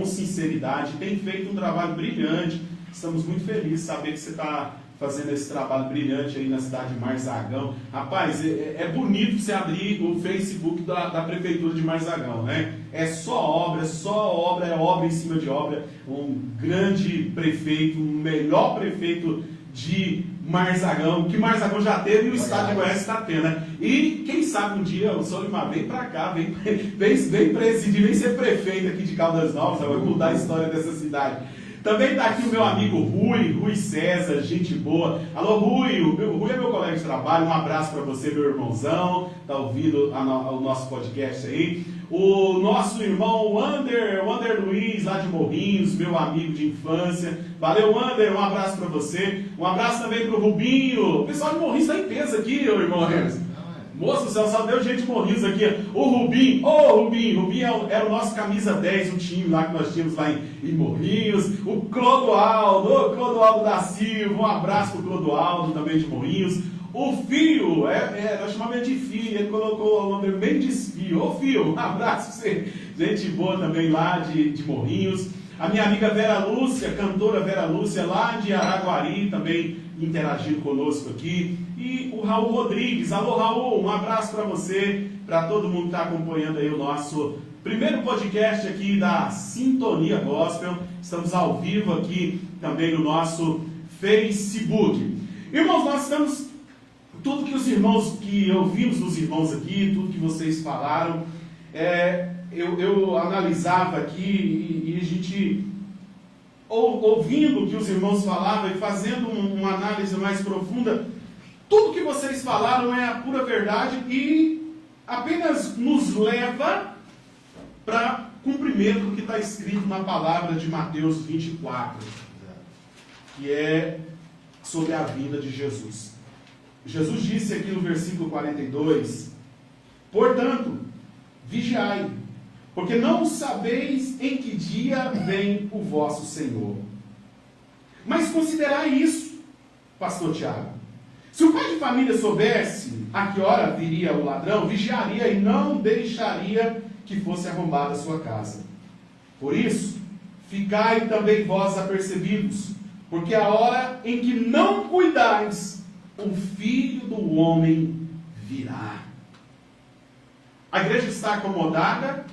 sinceridade. Tem feito um trabalho brilhante. Estamos muito felizes de saber que você está fazendo esse trabalho brilhante aí na cidade de Marzagão. Rapaz, é bonito você abrir o Facebook da Prefeitura de Marzagão, né? É só obra, é obra em cima de obra. Um grande prefeito, o melhor prefeito de Marzagão, que Marzagão já teve e o estado de Goiás está tendo, né? E quem sabe um dia o Solimar vem para cá, vem presidir, vem ser prefeito aqui de Caldas Novas, vai mudar a história dessa cidade. Também está aqui o meu amigo Rui César, gente boa. Alô, Rui, o Rui é meu colega de trabalho, um abraço para você, meu irmãozão, está ouvindo o nosso podcast aí. O nosso irmão Wander Luiz, lá de Morrinhos, meu amigo de infância. Valeu, Wander, um abraço para você. Um abraço também para o Rubinho. O pessoal de Morrinhos está em peso aqui, ô irmão Emerson. Moço do céu, só deu gente de Morrinhos aqui. O Rubinho, Rubinho era o nosso camisa 10, o time lá que nós tínhamos lá em Morrinhos. O Clodoaldo da Silva, um abraço para o Clodoaldo, também de Morrinhos. O Fio, nós chamamos ele de Fio, ele colocou o nome Mendes Fio. Ô Fio, um abraço para você. Gente boa também lá de Morrinhos. A minha amiga Vera Lúcia, cantora Vera Lúcia, lá de Araguari, também interagindo conosco aqui. E o Raul Rodrigues. Alô, Raul, um abraço para você, para todo mundo que está acompanhando aí o nosso primeiro podcast aqui da Sintonia Gospel. Estamos ao vivo aqui também no nosso Facebook. Irmãos, nós estamos... Tudo que os irmãos, que ouvimos dos irmãos aqui, tudo que vocês falaram, eu analisava aqui e a gente, ouvindo o que os irmãos falavam e fazendo uma análise mais profunda, tudo que vocês falaram é a pura verdade e apenas nos leva para cumprimento do que está escrito na palavra de Mateus 24, que é sobre a vinda de Jesus. Jesus disse aqui no versículo 42, portanto, vigiai, porque não sabeis em que dia vem o vosso Senhor. Mas considerai isso, pastor Tiago. Se o pai de família soubesse a que hora viria o ladrão, vigiaria e não deixaria que fosse arrombada a sua casa. Por isso, ficai também vós apercebidos, porque a hora em que não cuidais, o Filho do Homem virá. A igreja está acomodada,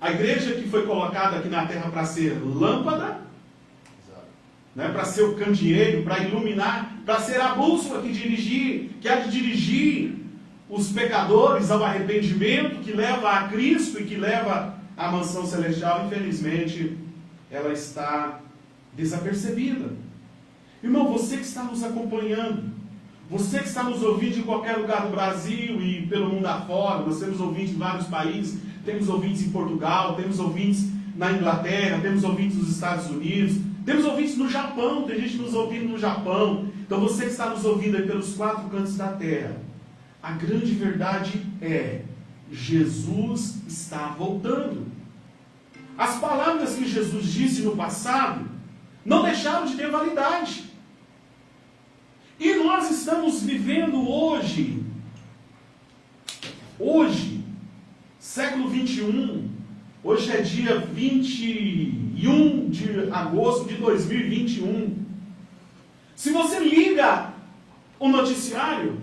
a igreja que foi colocada aqui na terra para ser lâmpada, né, para ser o candeeiro, para iluminar, para ser a bússola que há de dirigir os pecadores ao arrependimento, que leva a Cristo e que leva à mansão celestial. Infelizmente, ela está desapercebida. Irmão, você que está nos acompanhando, você que está nos ouvindo em qualquer lugar do Brasil e pelo mundo afora, nós temos ouvintes em vários países, temos ouvintes em Portugal, temos ouvintes na Inglaterra, temos ouvintes nos Estados Unidos, temos ouvintes no Japão, tem gente nos ouvindo no Japão. Então você que está nos ouvindo aí pelos quatro cantos da terra, a grande verdade é, Jesus está voltando. As palavras que Jesus disse no passado não deixaram de ter validade. E nós estamos vivendo hoje, século 21, hoje é dia 21 de agosto de 2021. Se você liga o noticiário,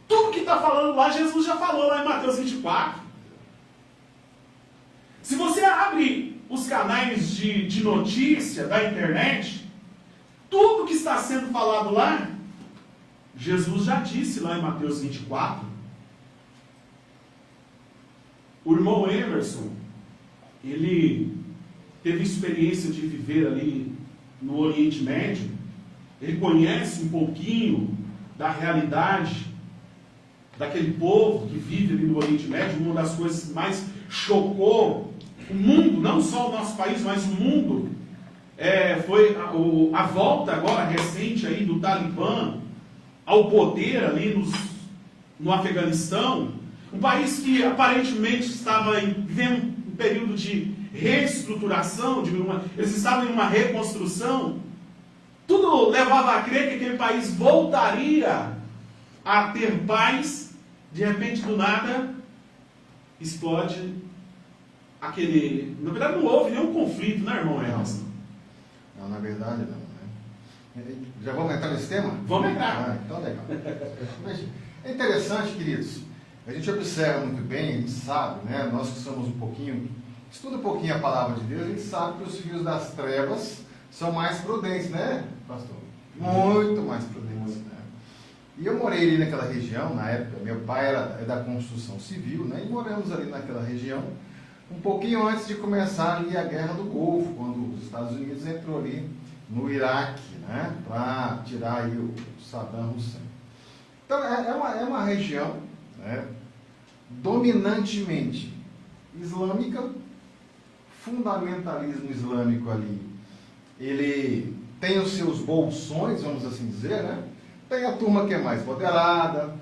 tudo que está falando lá, Jesus já falou lá em Mateus 24. Se você abre os canais de notícia da internet, tudo que está sendo falado lá, Jesus já disse lá em Mateus 24. O irmão Emerson, ele teve experiência de viver ali no Oriente Médio, ele conhece um pouquinho da realidade daquele povo que vive ali no Oriente Médio. Uma das coisas que mais chocou o mundo, não só o nosso país, mas o mundo, foi a volta agora recente aí do Talibã ao poder ali no Afeganistão, um país que aparentemente estava vivendo um período de reestruturação, eles estavam em uma reconstrução. Tudo levava a crer que aquele país voltaria a ter paz. De repente, do nada, explode aquele... Na verdade, não houve nenhum conflito, né, irmão Emerson? Não, na verdade não. Né? Já vamos entrar nesse tema? Vamos entrar. Ah, então legal. Mas é interessante, queridos, a gente observa muito bem, a gente sabe, né? Nós que somos estuda um pouquinho a palavra de Deus, a gente sabe que os filhos das trevas são mais prudentes, né, pastor? Muito mais prudentes, né? E eu morei ali naquela região, na época, meu pai é da construção civil, né? E moramos ali naquela região, um pouquinho antes de começar ali a Guerra do Golfo, quando os Estados Unidos entrou ali no Iraque, né? Para tirar aí o Saddam Hussein. Então, é uma região, né, dominantemente islâmica, fundamentalismo islâmico ali. Ele tem os seus bolsões, vamos assim dizer, né? Tem a turma que é mais moderada,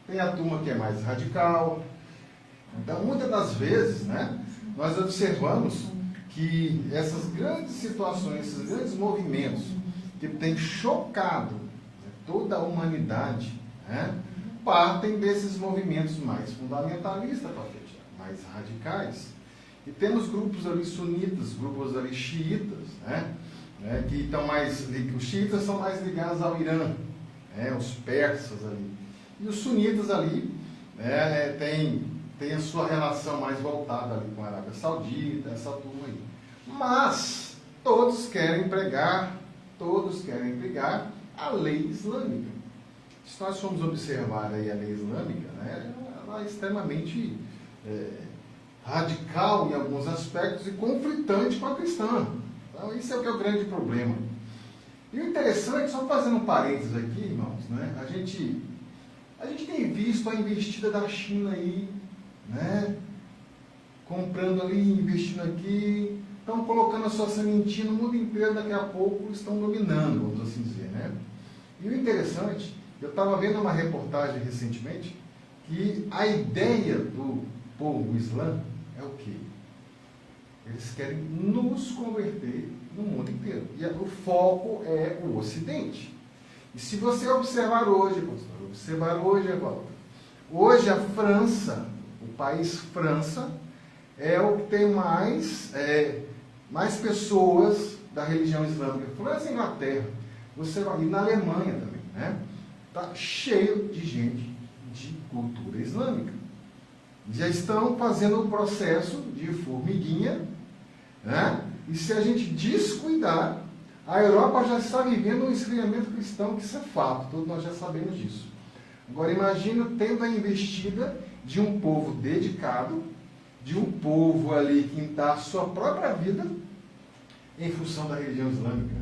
tem a turma que é mais radical. Então, muitas das vezes, né, nós observamos que essas grandes situações, esses grandes movimentos que têm chocado, né, toda a humanidade, né, partem desses movimentos mais fundamentalistas, mais radicais. E temos grupos ali sunitas, grupos ali xiitas, né, que estão os xiitas são mais ligados ao Irã, os persas ali. E os sunitas ali tem a sua relação mais voltada ali com a Arábia Saudita, essa turma aí. Mas todos querem pregar a lei islâmica. Se nós formos observar aí a lei islâmica, né, ela é extremamente radical em alguns aspectos e conflitante com a cristã. Então, isso é o que é o grande problema. E o interessante, só fazendo um parênteses aqui, irmãos, né, a gente tem visto a investida da China aí, né, comprando ali, investindo aqui, estão colocando a sua sementinha no mundo inteiro, daqui a pouco estão dominando, vamos assim dizer, né? E o interessante, eu estava vendo uma reportagem recentemente, que a ideia do povo islã é o quê? Eles querem nos converter no mundo inteiro. E o foco é o Ocidente. E se você observar hoje, pastor, Evaldo, hoje a França, o país França, é o que tem mais pessoas da religião islâmica. França e Inglaterra. Você vai ir na Alemanha também, né? Está cheio de gente de cultura islâmica. Já estão fazendo o processo de formiguinha, né? E se a gente descuidar, a Europa já está vivendo um esfriamento cristão, que isso é fato, todos nós já sabemos disso. Agora imagina tendo a investida de um povo dedicado, de um povo ali que dá a sua própria vida em função da religião islâmica.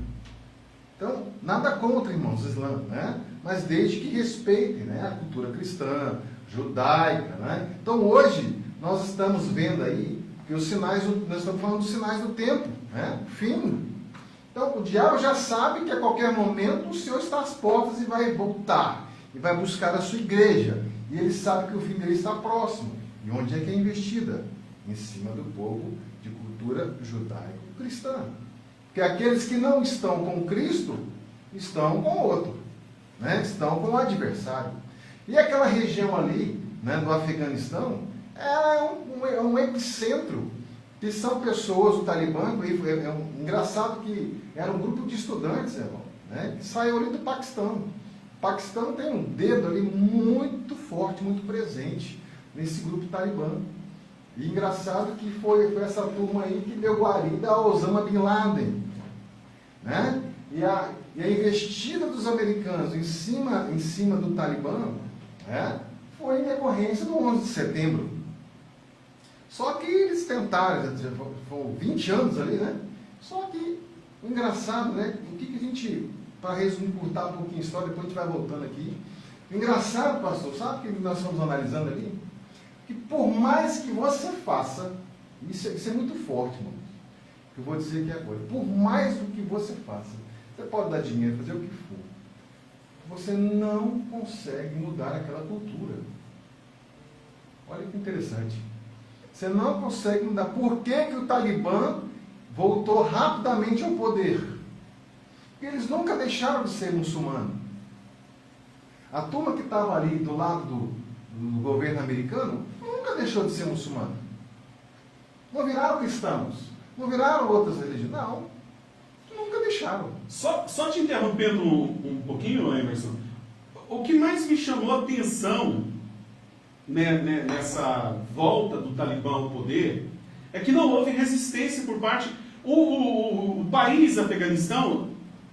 Então, nada contra, irmãos, islâmicos, né? Mas desde que respeitem, né, a cultura cristã, judaica, né? Então, hoje, nós estamos vendo aí que nós estamos falando dos sinais do tempo, né? Fim. Então, o diabo já sabe que a qualquer momento o Senhor está às portas e vai voltar, e vai buscar a sua igreja. E ele sabe que o fim dele está próximo. E onde é que é investida? Em cima do povo de cultura judaico-cristã. Porque aqueles que não estão com Cristo, estão com outro, né? Estão com o adversário. E aquela região ali, né, do Afeganistão, é um epicentro, que são pessoas, o Talibã, engraçado que era um grupo de estudantes, irmão, né, que saiu ali do Paquistão. O Paquistão tem um dedo ali muito forte, muito presente nesse grupo Talibã. E engraçado que foi essa turma aí que deu guarida a Osama Bin Laden, né? E a investida dos americanos em cima do Talibã, né, foi em decorrência do 11 de setembro. Só que eles tentaram, já foram 20 anos ali, né? Só que o engraçado, né? O que a gente, para resumir, cortar um pouquinho a história, depois a gente vai voltando aqui. O engraçado, pastor, sabe o que nós estamos analisando ali? Que por mais que você faça, isso é muito forte, irmão, que eu vou dizer aqui agora, por mais do que você faça, você pode dar dinheiro, fazer o que for, você não consegue mudar aquela cultura. Olha que interessante. Você não consegue mudar. Por que que o Talibã voltou rapidamente ao poder? Porque eles nunca deixaram de ser muçulmanos. A turma que estava ali do lado do governo americano nunca deixou de ser muçulmano. Não viraram cristãos. Não viraram outras religiões. Não. Nunca deixaram. Só te interrompendo um pouquinho, Emerson, o que mais me chamou a atenção, né, nessa volta do Talibã ao poder é que não houve resistência por parte... O país, Afeganistão,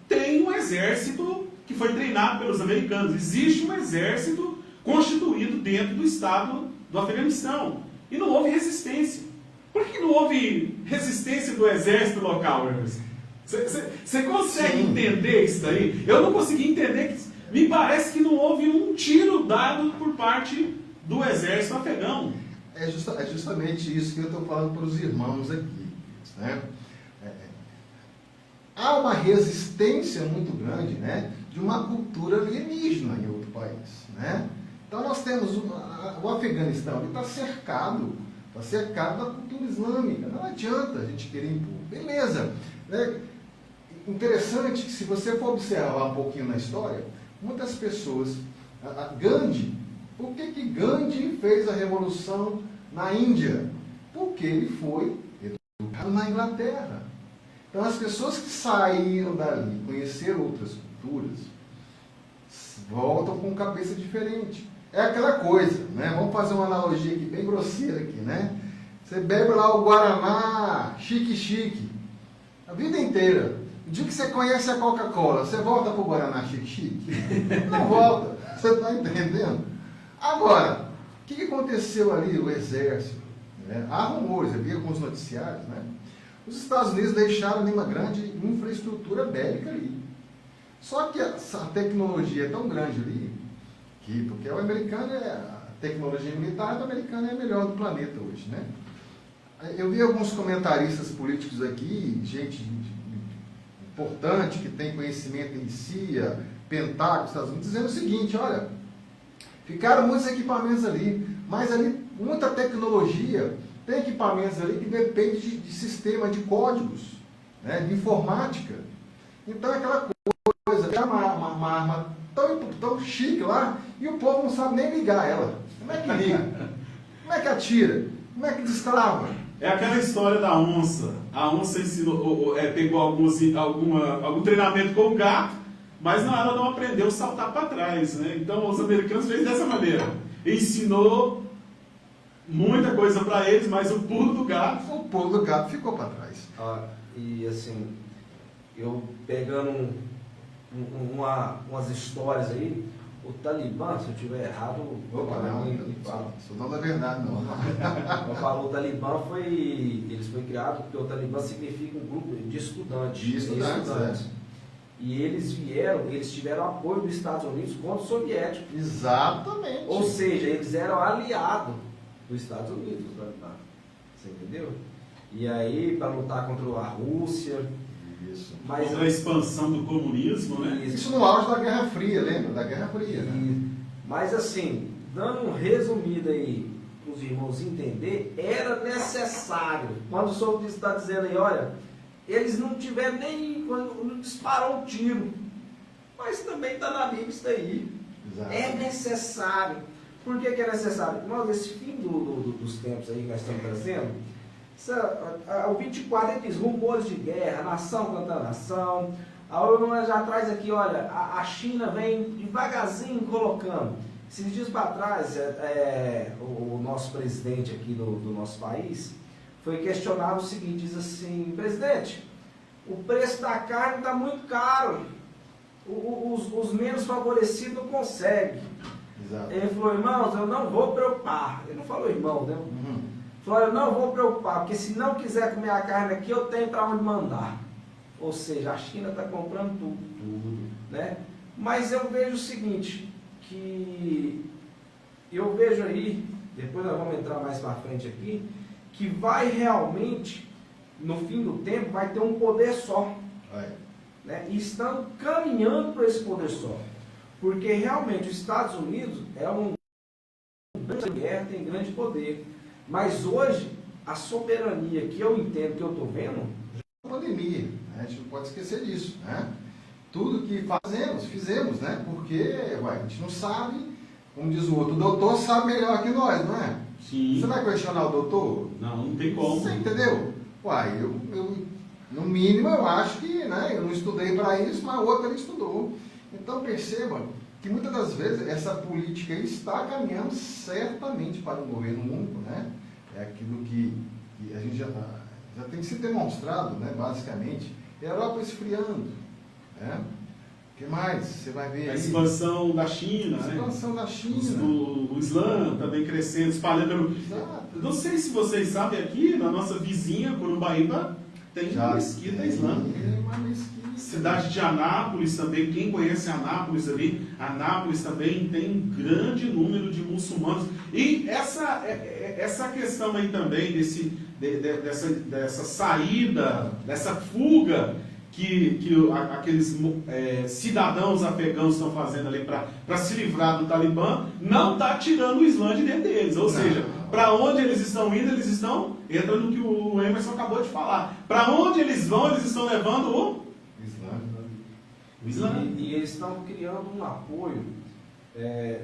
tem um exército que foi treinado pelos americanos. Existe um exército constituído dentro do Estado do Afeganistão. E não houve resistência. Por que não houve resistência do exército local, Emerson? Você consegue entender isso daí? Eu não consegui entender. Me parece que não houve um tiro dado por parte do exército afegão. É justamente isso que eu estou falando para os irmãos aqui. Né? Há uma resistência muito grande, né, de uma cultura alienígena em outro país. Né? Então nós temos o Afeganistão, ele está cercado da cultura islâmica. Não adianta a gente querer impor. Beleza. Né? Interessante que se você for observar um pouquinho na história, muitas pessoas... Gandhi, por que Gandhi fez a revolução na Índia? Porque ele foi educado na Inglaterra. Então as pessoas que saíram dali, conheceram outras culturas, voltam com cabeça diferente. É aquela coisa, né? Vamos fazer uma analogia aqui, bem grosseira aqui, né? Você bebe lá o Guaraná, chique, a vida inteira. O dia que você conhece a Coca-Cola, você volta para o Guaraná chique? Não volta. Você está entendendo? Agora, o que aconteceu ali, o exército? Né? Há rumores, eu vi alguns noticiários, né? Os Estados Unidos deixaram uma grande infraestrutura bélica ali. Só que a tecnologia é tão grande ali, porque o americano a tecnologia militar do americano é a melhor do planeta hoje, né? Eu vi alguns comentaristas políticos aqui, gente importante, que tem conhecimento em CIA, Pentágono, Estados Unidos, dizendo o seguinte: olha, ficaram muitos equipamentos ali, mas ali muita tecnologia, tem equipamentos ali que dependem de sistema de códigos, né, de informática. Então é aquela coisa, é uma arma tão chique lá, e o povo não sabe nem ligar ela. Como é que liga? Como é que atira? Como é que destrava? É aquela história da onça. A onça ensinou, pegou algum treinamento com o gato, mas ela não aprendeu a saltar para trás. Né? Então os americanos fez dessa maneira. Ensinou muita coisa para eles, mas o pulo do gato ficou para trás. E assim, eu pegando umas histórias aí, o Talibã, se eu estiver errado, Sou não é verdade, não. O Talibã eles foi criado porque o Talibã significa um grupo de estudantes. E eles tiveram apoio dos Estados Unidos contra os soviéticos. Exatamente. Ou seja, eles eram aliados dos Estados Unidos, você entendeu? E aí, para lutar contra a Rússia. Isso. Contra a expansão do comunismo, né? Isso no auge da Guerra Fria, lembra? Da Guerra Fria. Né? Mas assim, dando um resumido aí para os irmãos entender, era necessário. Quando o senhor está dizendo aí, olha, eles não tiveram nem quando não disparou um tiro. Mas também está na Bíblia isso daí. Exato. É necessário. Por que é necessário? Nós, esse fim dos tempos aí que nós estamos trazendo, o 24 ele diz rumores de guerra, nação contra nação. A ONU já traz aqui, olha, a China vem devagarzinho colocando. Esses dias para trás, o nosso presidente aqui do nosso país foi questionado o seguinte, diz assim: presidente, o preço da carne está muito caro, os menos favorecidos não conseguem. Exato. Ele falou: irmãos, eu não vou preocupar. Ele não falou irmão, né? Falou: eu não vou preocupar, porque se não quiser comer a carne aqui, eu tenho para onde mandar. Ou seja, a China está comprando tudo, né? Mas eu vejo o seguinte, que eu vejo aí, depois nós vamos entrar mais para frente aqui, que vai realmente, no fim do tempo, vai ter um poder só. Né? E estamos caminhando para esse poder só. Porque realmente os Estados Unidos é um grande guerra, tem grande poder. Mas hoje a soberania que eu entendo, que eu estou vendo, Pandemia, né? A gente não pode esquecer disso, né? Tudo que fizemos, né? Porque a gente não sabe, como diz o outro, o doutor sabe melhor que nós, não é? Sim. Você vai questionar o doutor? Não tem como. Você entendeu? Uai, eu no mínimo eu acho que, né? Eu não estudei para isso, mas o outro ele estudou. Então perceba que muitas das vezes essa política aí está caminhando certamente para um governo único, né? É aquilo que a gente já tem sido demonstrado, né? Basicamente, a Europa esfriando, né? O que mais? Você vai ver A aí. expansão da China, A né? expansão da China. O Islã também crescendo, espalhando pelo... Exato. Não sei se vocês sabem, aqui na nossa vizinha, Corumbaíba, tem uma mesquita islâmica. Tem uma mesquita. Cidade de Anápolis também, quem conhece Anápolis ali, Anápolis também tem um grande número de muçulmanos. E essa questão aí também dessa saída, dessa fuga que aqueles cidadãos afegãos estão fazendo ali para se livrar do Talibã, não está tirando o Islã de dentro deles. Ou seja, para onde eles estão indo, entra no que o Emerson acabou de falar. Para onde eles vão, eles estão levando o Islã. E eles estão criando um apoio,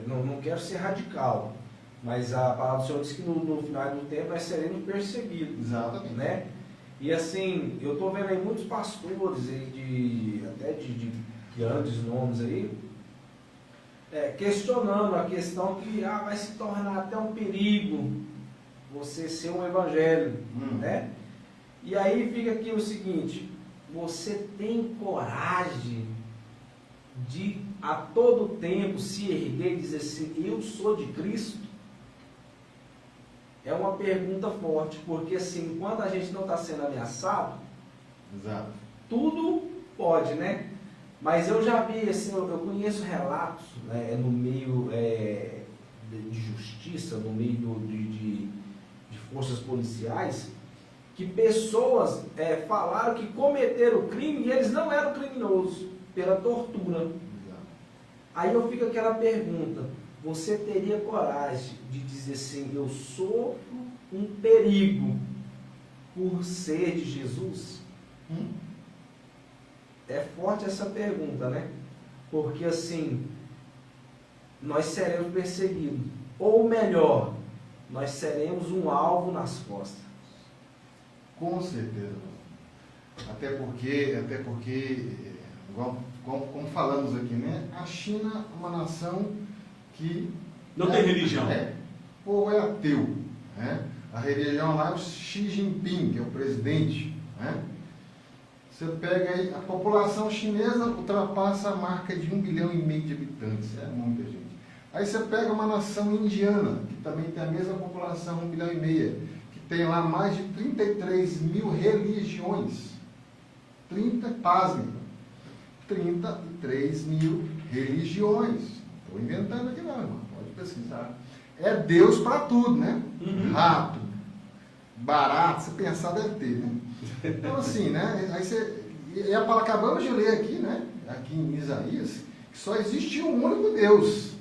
não quero ser radical, mas a palavra do Senhor diz que no final do tempo nós seremos perseguidos. Exatamente. Né? E assim, eu estou vendo aí muitos pastores aí até de grandes nomes aí, questionando a questão que vai se tornar até um perigo você ser um evangelho, né? E aí fica aqui o seguinte: você tem coragem de a todo tempo se erguer e dizer assim, eu sou de Cristo? É uma pergunta forte, porque assim, quando a gente não está sendo ameaçado, Exato. tudo pode, né? Mas eu já vi, assim, eu conheço relatos, né, no meio de justiça, no meio de forças policiais, que pessoas falaram que cometeram o crime e eles não eram criminosos, pela tortura. Exato. Aí eu fico aquela pergunta, você teria coragem de dizer assim, eu sofro um perigo por ser de Jesus? É forte essa pergunta, né? Porque assim, nós seremos perseguidos. Ou melhor, nós seremos um alvo nas costas. Com certeza. Até porque como falamos aqui, né? A China é uma nação que Não tem religião. O povo é ateu, né? A religião lá é o Xi Jinping, que é o presidente, né? Você pega aí, a população chinesa ultrapassa a marca de 1,5 bilhão de habitantes, é muita gente. Aí você pega uma nação indiana, que também tem a mesma população, 1,5 bilhão, que tem lá mais de 33 mil religiões. 33 mil religiões. Estou inventando aqui não, irmão. Pode pesquisar. É Deus para tudo, né? Rato, barato, você pensar deve ter, né? Então assim, né? Aí acabamos de ler aqui, né? Aqui em Isaías, que só existe um único Deus.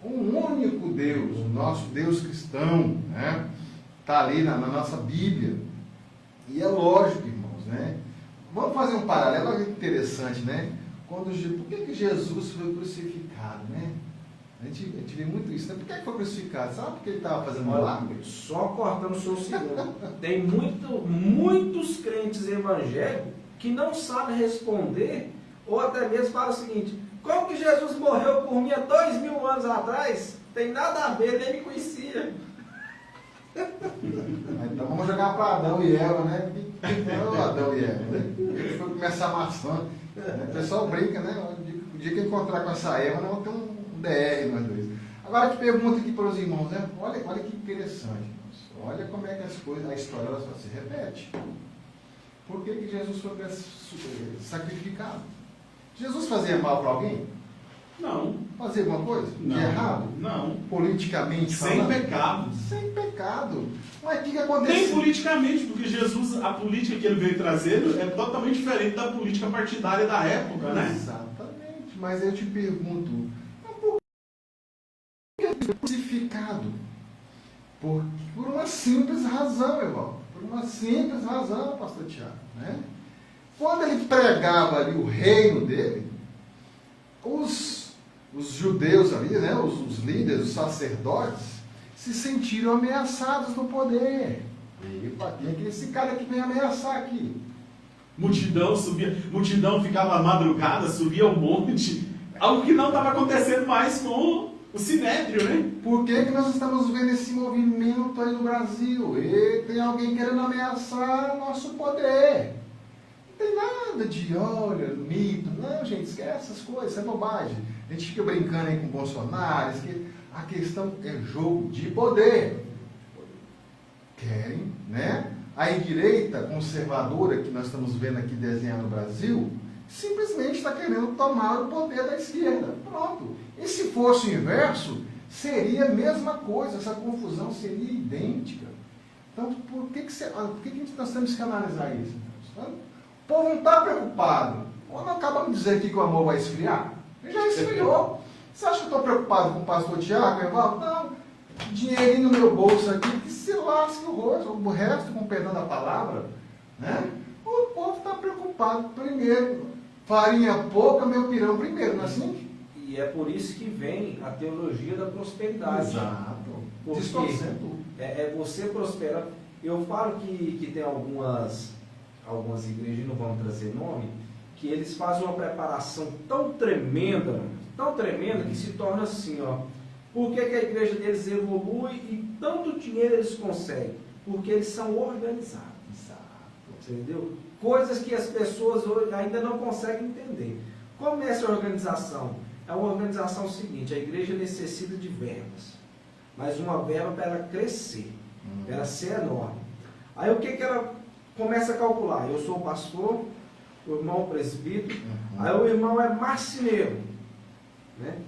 Um único Deus, o nosso Deus cristão, né? Está ali na nossa Bíblia. E é lógico, irmãos, né? Vamos fazer um paralelo, olha que interessante, né? Por que Jesus foi crucificado, né? A gente vê muito isso, né? Por que ele foi crucificado? Sabe por que ele estava fazendo milagre? Só cortando o seu segundo. Tem muitos crentes evangélicos que não sabem responder, ou até mesmo falam o seguinte, como que Jesus morreu por mim há 2000 anos atrás? Tem nada a ver, nem me conhecia. Então vamos jogar para Adão e Eva, né? Não, Adão e Eva, né? Ele foi começar a maçã. O pessoal brinca, né? O dia que eu encontrar com essa Eva, nós vamos ter um DR nós dois. Agora eu te pergunto aqui para os irmãos, né? Olha que interessante, irmãos. Olha como é que as coisas, a história ela só se repete. Por que Jesus foi sacrificado? Jesus fazia mal para alguém? Não. Fazia alguma coisa? Não. De errado? Não. Politicamente Sem falando? pecado. Sem pecado. Mas o que aconteceu? Nem politicamente, porque Jesus, a política que ele veio trazer é totalmente diferente da política partidária da época, né? Exatamente. Mas eu te pergunto, por que ele foi crucificado? Por uma simples razão, irmão. Por uma simples razão, pastor Tiago, né? Quando ele pregava ali o reino dele, os judeus ali, né, os líderes, os sacerdotes, se sentiram ameaçados no poder. Epa, tem esse cara que vem ameaçar aqui. Multidão subia, multidão ficava madrugada, subia um monte, algo que não estava acontecendo mais com o Sinédrio, né? Por que nós estamos vendo esse movimento aí no Brasil? E tem alguém querendo ameaçar nosso poder. Não tem nada de, olha, mito. Não, gente, esquece essas coisas, isso é bobagem. A gente fica brincando aí com o Bolsonaro, a questão é jogo de poder. Querem, né? A direita conservadora que nós estamos vendo aqui desenhar no Brasil, simplesmente está querendo tomar o poder da esquerda. Pronto. E se fosse o inverso, seria a mesma coisa, essa confusão seria idêntica. Então, por que nós temos que analisar isso? O povo não está preocupado. Ou não acabamos de dizer aqui que o amor vai esfriar? Ele já esfriou. Você acha que eu estou preocupado com o pastor Tiago, Evaldo? Não. Dinheirinho no meu bolso aqui, que se lasque o resto, com perdão da palavra, né? O povo está preocupado primeiro. Farinha pouca, meu pirão primeiro, não é assim? E é por isso que vem a teologia da prosperidade. Exato. Porque é você prosperar. Eu falo que tem algumas igrejas, não vamos trazer nome, que eles fazem uma preparação tão tremenda que se torna assim, ó. Por que a igreja deles evolui e tanto dinheiro eles conseguem? Porque eles são organizados. Entendeu? Coisas que as pessoas hoje ainda não conseguem entender. Como é essa organização? É uma organização seguinte: a igreja necessita de verbas, mas uma verba para ela crescer, para ela ser enorme. Aí o que ela começa a calcular? Eu sou pastor, o irmão presbítero, aí o irmão é marceneiro, né?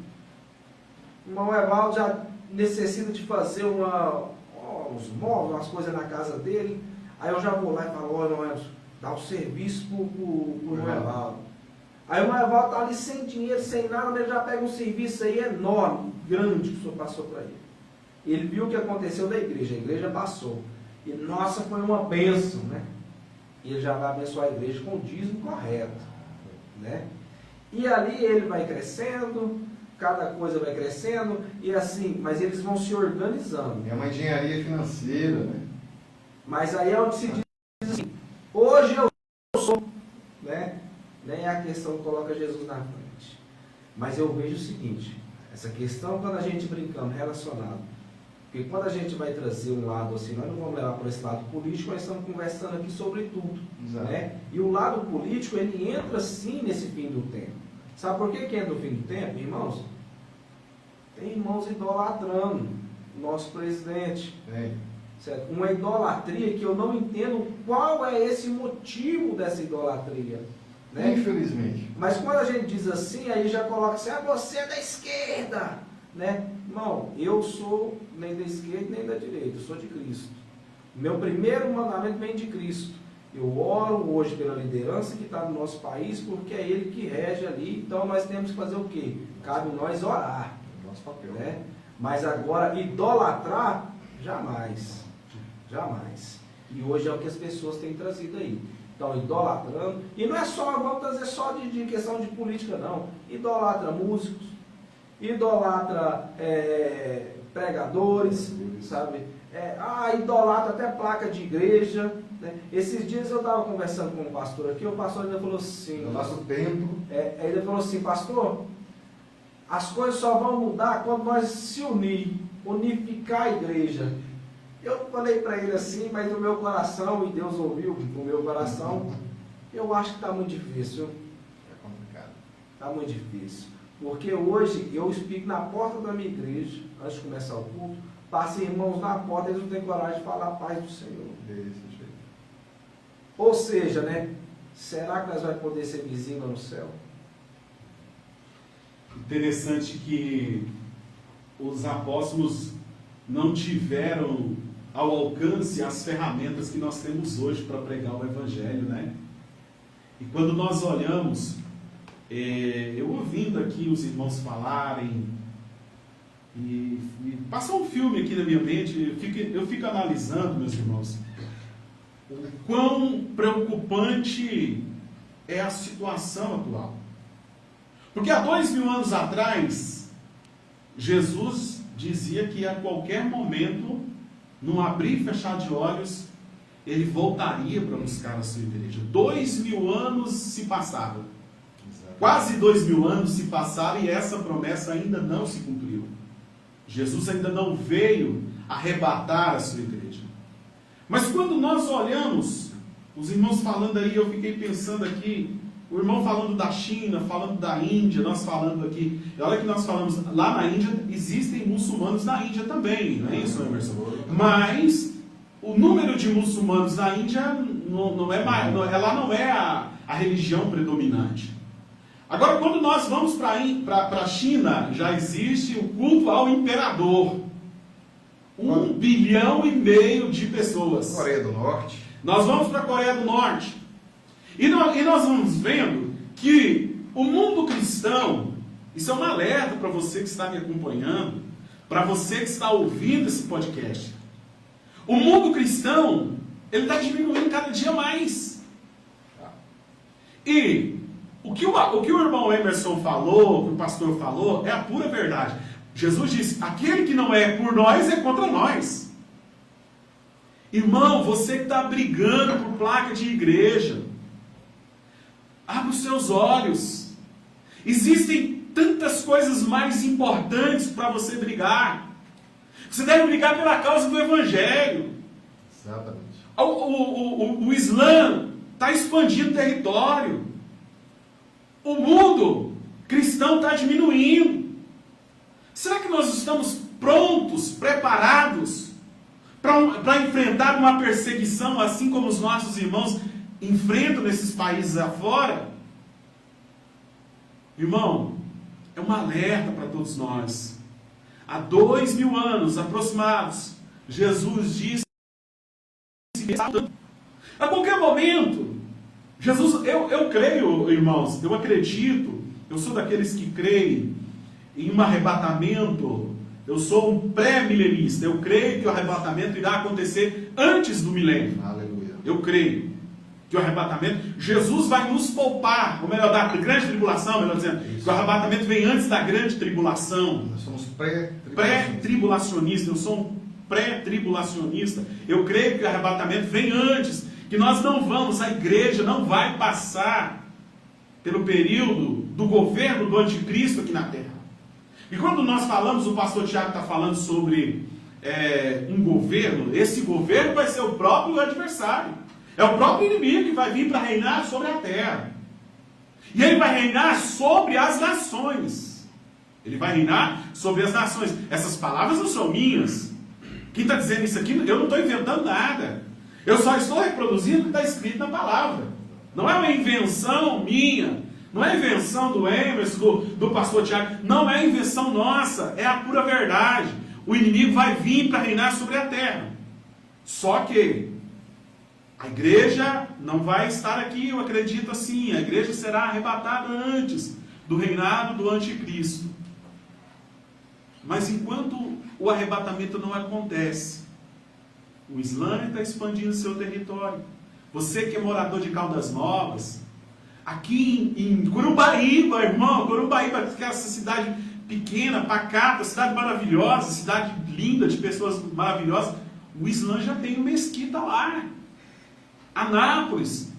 O irmão Evaldo já necessita de fazer uns móveis, umas coisas na casa dele. Aí eu já vou lá e falo, olha, irmão, dá o serviço pro irmão Evaldo. Aí o irmão Evaldo está ali sem dinheiro, sem nada, mas ele já pega um serviço aí enorme, grande, que o senhor passou para ele. Ele viu o que aconteceu da igreja, a igreja passou. E nossa, foi uma bênção, né? E ele já vai abençoar a igreja com o dízimo correto, né? E ali ele vai crescendo, cada coisa vai crescendo, e assim, mas eles vão se organizando. É uma engenharia financeira, né? Mas aí é onde se diz assim, hoje eu sou, né? Nem a questão coloca Jesus na frente. Mas eu vejo o seguinte, essa questão quando a gente brincando, relacionado, porque quando a gente vai trazer um lado assim, nós não vamos levar para esse lado político, nós estamos conversando aqui sobre tudo. Né? E o lado político, ele entra sim nesse fim do tempo. Sabe por que entra no fim do tempo, irmãos? Tem irmãos idolatrando o nosso presidente. Certo? Uma idolatria que eu não entendo qual é esse motivo dessa idolatria. Né? Infelizmente. Mas quando a gente diz assim, aí já coloca assim, você é da esquerda. Né? Não, eu sou nem da esquerda nem da direita, eu sou de Cristo. Meu primeiro mandamento vem de Cristo. Eu oro hoje pela liderança que está no nosso país, porque é Ele que rege ali, então nós temos que fazer o quê? Cabe nós orar. Nosso papel. Né? Mas agora, idolatrar, jamais. Jamais. E hoje é o que as pessoas têm trazido aí. Então, idolatrando, e não é só, vamos trazer só de questão de política, não. Idolatra músicos, idolatra pregadores, sabe? Idolatra até placa de igreja. Né? Esses dias eu estava conversando com um pastor aqui, o pastor ainda falou assim... No nosso templo. Ele falou assim, pastor, as coisas só vão mudar quando nós se unificar a igreja. Eu falei para ele assim, mas no meu coração, e Deus ouviu no meu coração, eu acho que está muito difícil. É complicado. Está muito difícil. Porque hoje eu explico na porta da minha igreja, antes de começar o culto, passa irmãos na porta, eles não têm coragem de falar a paz do Senhor. Desse jeito. Ou seja, né? Será que nós vamos poder ser vizinhos no céu? Interessante que os apóstolos não tiveram ao alcance as ferramentas que nós temos hoje para pregar o Evangelho, né? E quando nós olhamos, eu ouvindo aqui os irmãos falarem, E passou um filme aqui na minha mente, eu fico analisando, meus irmãos, o quão preocupante é a situação atual. Porque há 2000 anos atrás, Jesus dizia que a qualquer momento, num abrir e fechar de olhos, ele voltaria para buscar a sua igreja. 2000 anos se passaram. Quase 2000 anos se passaram e essa promessa ainda não se cumpriu. Jesus ainda não veio arrebatar a sua igreja. Mas quando nós olhamos, os irmãos falando aí, eu fiquei pensando aqui, o irmão falando da China, falando da Índia, nós falando aqui, e olha que nós falamos, lá na Índia existem muçulmanos na Índia também, não é isso, Emerson? Mas o número de muçulmanos na Índia não é mais, ela não é a religião predominante. Agora, quando nós vamos para a China, já existe o culto ao imperador. 1,5 bilhão de pessoas. Coreia do Norte. Nós vamos para a Coreia do Norte. E nós vamos vendo que o mundo cristão, isso é um alerta para você que está me acompanhando, para você que está ouvindo esse podcast. O mundo cristão, ele está diminuindo cada dia mais. E o que o irmão Emerson falou, o que o pastor falou, é a pura verdade. Jesus disse, aquele que não é por nós é contra nós. Irmão, você que está brigando por placa de igreja, abra os seus olhos. Existem tantas coisas mais importantes para você brigar. Você deve brigar pela causa do Evangelho. Exatamente. O Islã está expandindo território. O mundo cristão está diminuindo. Será que nós estamos prontos, preparados para enfrentar uma perseguição assim como os nossos irmãos enfrentam nesses países afora? Irmão, é um alerta para todos nós. Há 2000 anos aproximados, Jesus disse a qualquer momento, Jesus, eu creio, irmãos, eu acredito, eu sou daqueles que creem em um arrebatamento, eu sou um pré-milenista, eu creio que o arrebatamento irá acontecer antes do milênio. Aleluia. Eu creio que o arrebatamento, Jesus vai nos poupar, ou melhor, da grande tribulação, melhor dizendo, que o arrebatamento vem antes da grande tribulação. Nós somos pré-tribulacionistas. Pré-tribulacionista, eu sou um pré-tribulacionista. Eu creio que o arrebatamento vem antes, que nós não vamos, a igreja não vai passar pelo período do governo do anticristo aqui na terra. E quando nós falamos, o pastor Tiago está falando sobre um governo, esse governo vai ser o próprio adversário. É o próprio inimigo que vai vir para reinar sobre a terra. E ele vai reinar sobre as nações. Ele vai reinar sobre as nações. Essas palavras não são minhas. Quem está dizendo isso aqui, eu não estou inventando nada. Eu só estou reproduzindo o que está escrito na palavra. Não é uma invenção minha. Não é invenção do Emerson, do pastor Tiago. Não é invenção nossa. É a pura verdade. O inimigo vai vir para reinar sobre a terra. Só que a igreja não vai estar aqui, eu acredito assim. A igreja será arrebatada antes do reinado do anticristo. Mas enquanto o arrebatamento não acontece, o Islã está expandindo seu território. Você que é morador de Caldas Novas, aqui em Corubaíba, irmão, Corubaíba, que é essa cidade pequena, pacata, cidade maravilhosa, cidade linda, de pessoas maravilhosas, o Islã já tem uma mesquita lá. Anápolis,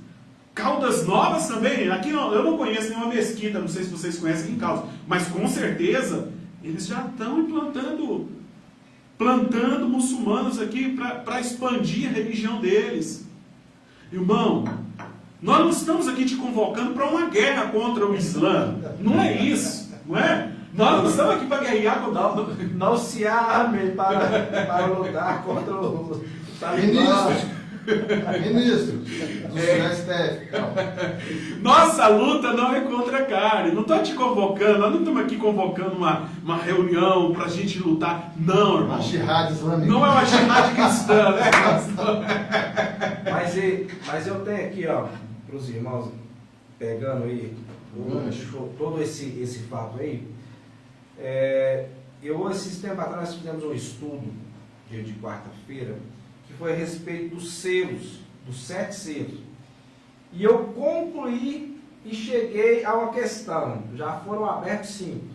Caldas Novas também, aqui eu não conheço nenhuma mesquita, não sei se vocês conhecem em Caldas, mas com certeza eles já estão plantando muçulmanos aqui para expandir a religião deles. Irmão, nós não estamos aqui te convocando para uma guerra contra o Islã, não é isso, não é? Nós não estamos aqui para guerrear contra o Islã. Não se arme para lutar contra o Ministro do STF, calma. Nossa luta não é contra a carne. Não estou te convocando, nós não estamos aqui convocando uma reunião para a gente lutar. Não, irmão. Uma jihad islâmica. Não é uma jihad cristã, né? Mas eu tenho aqui, ó, para os irmãos, pegando aí todo esse fato aí, esses tempos atrás, nós fizemos um estudo, dia de quarta-feira, que foi a respeito dos selos, dos 7 selos. E eu concluí e cheguei a uma questão. Já foram abertos 5.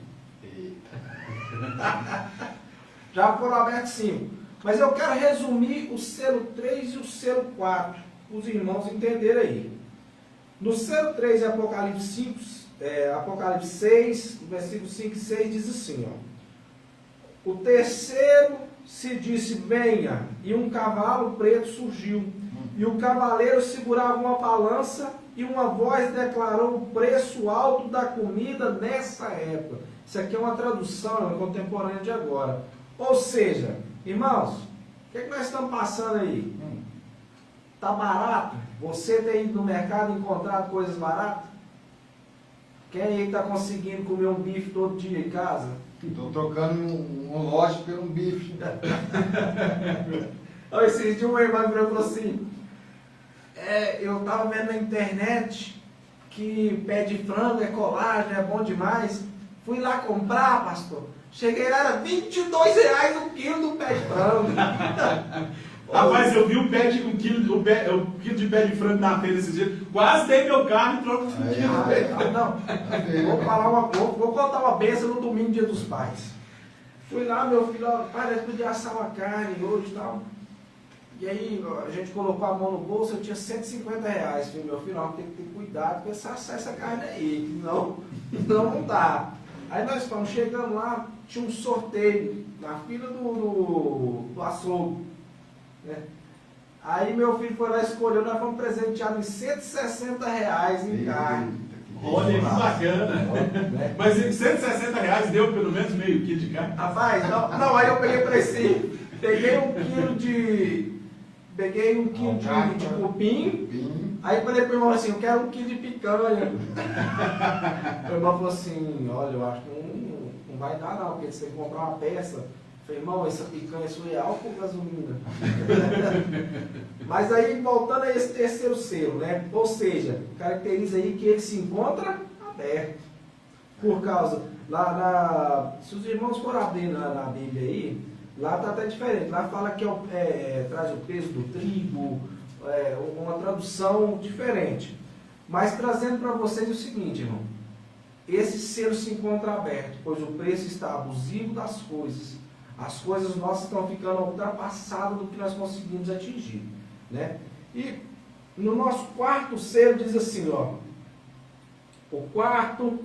Já foram abertos 5. Mas eu quero resumir o selo 3 e o selo 4, para os irmãos entenderem aí. No selo 3 de Apocalipse 6, versículo 5 e 6, diz assim, ó: o terceiro se disse, venha, e um cavalo preto surgiu, e o cavaleiro segurava uma balança, e uma voz declarou o preço alto da comida nessa época. Isso aqui é uma tradução contemporânea de agora. Ou seja, irmãos, o que nós estamos passando aí? Está barato? Você tem ido no mercado e encontrado coisas baratas? Quem aí está conseguindo comer um bife todo dia em casa? Estou trocando um loja por um bife. Esses dias uma irmã falou assim, eu estava vendo na internet que pé de frango é colágeno, é bom demais. Fui lá comprar, pastor. Cheguei lá, era R$22 o quilo do pé de frango. Rapaz, eu vi um quilo de pé de frango na feira esses dias. Quase dei meu carro e troco por um quilo de pé de frango. Não, vou contar uma benção no domingo, dia dos pais. Fui lá, meu filho, pai, nós podíamos assar uma carne hoje e tal. E aí a gente colocou a mão no bolso, eu tinha R$150. Falei, meu filho, tem que ter cuidado com essa carne aí, senão não dá. Aí nós fomos, chegando lá, tinha um sorteio na fila do açougue. Né? Aí meu filho foi lá, escolheu, nós fomos presenteados em R$160 em carne. Olha que bacana. Né? Mas R$160 deu pelo menos meio quilo de carne. Rapaz, não, aí eu peguei para esse, peguei um quilo de cupim. Aí falei pro irmão assim, eu quero 1 quilo de picanha. O irmão falou assim, olha, eu acho que não vai dar não, porque você tem que comprar uma peça. Eu falei, irmão, essa picanha sua é álcool ou gasolina? Mas aí, voltando a esse terceiro selo, né? Ou seja, caracteriza aí que ele se encontra aberto. Por causa, se os irmãos forem abrir na Bíblia aí, lá está até diferente. Lá fala que traz o peso do trigo, uma tradução diferente. Mas trazendo para vocês o seguinte, irmão. Esse selo se encontra aberto, pois o preço está abusivo das coisas. As coisas nossas estão ficando ultrapassadas do que nós conseguimos atingir. Né? E no nosso quarto selo diz assim, ó. O quarto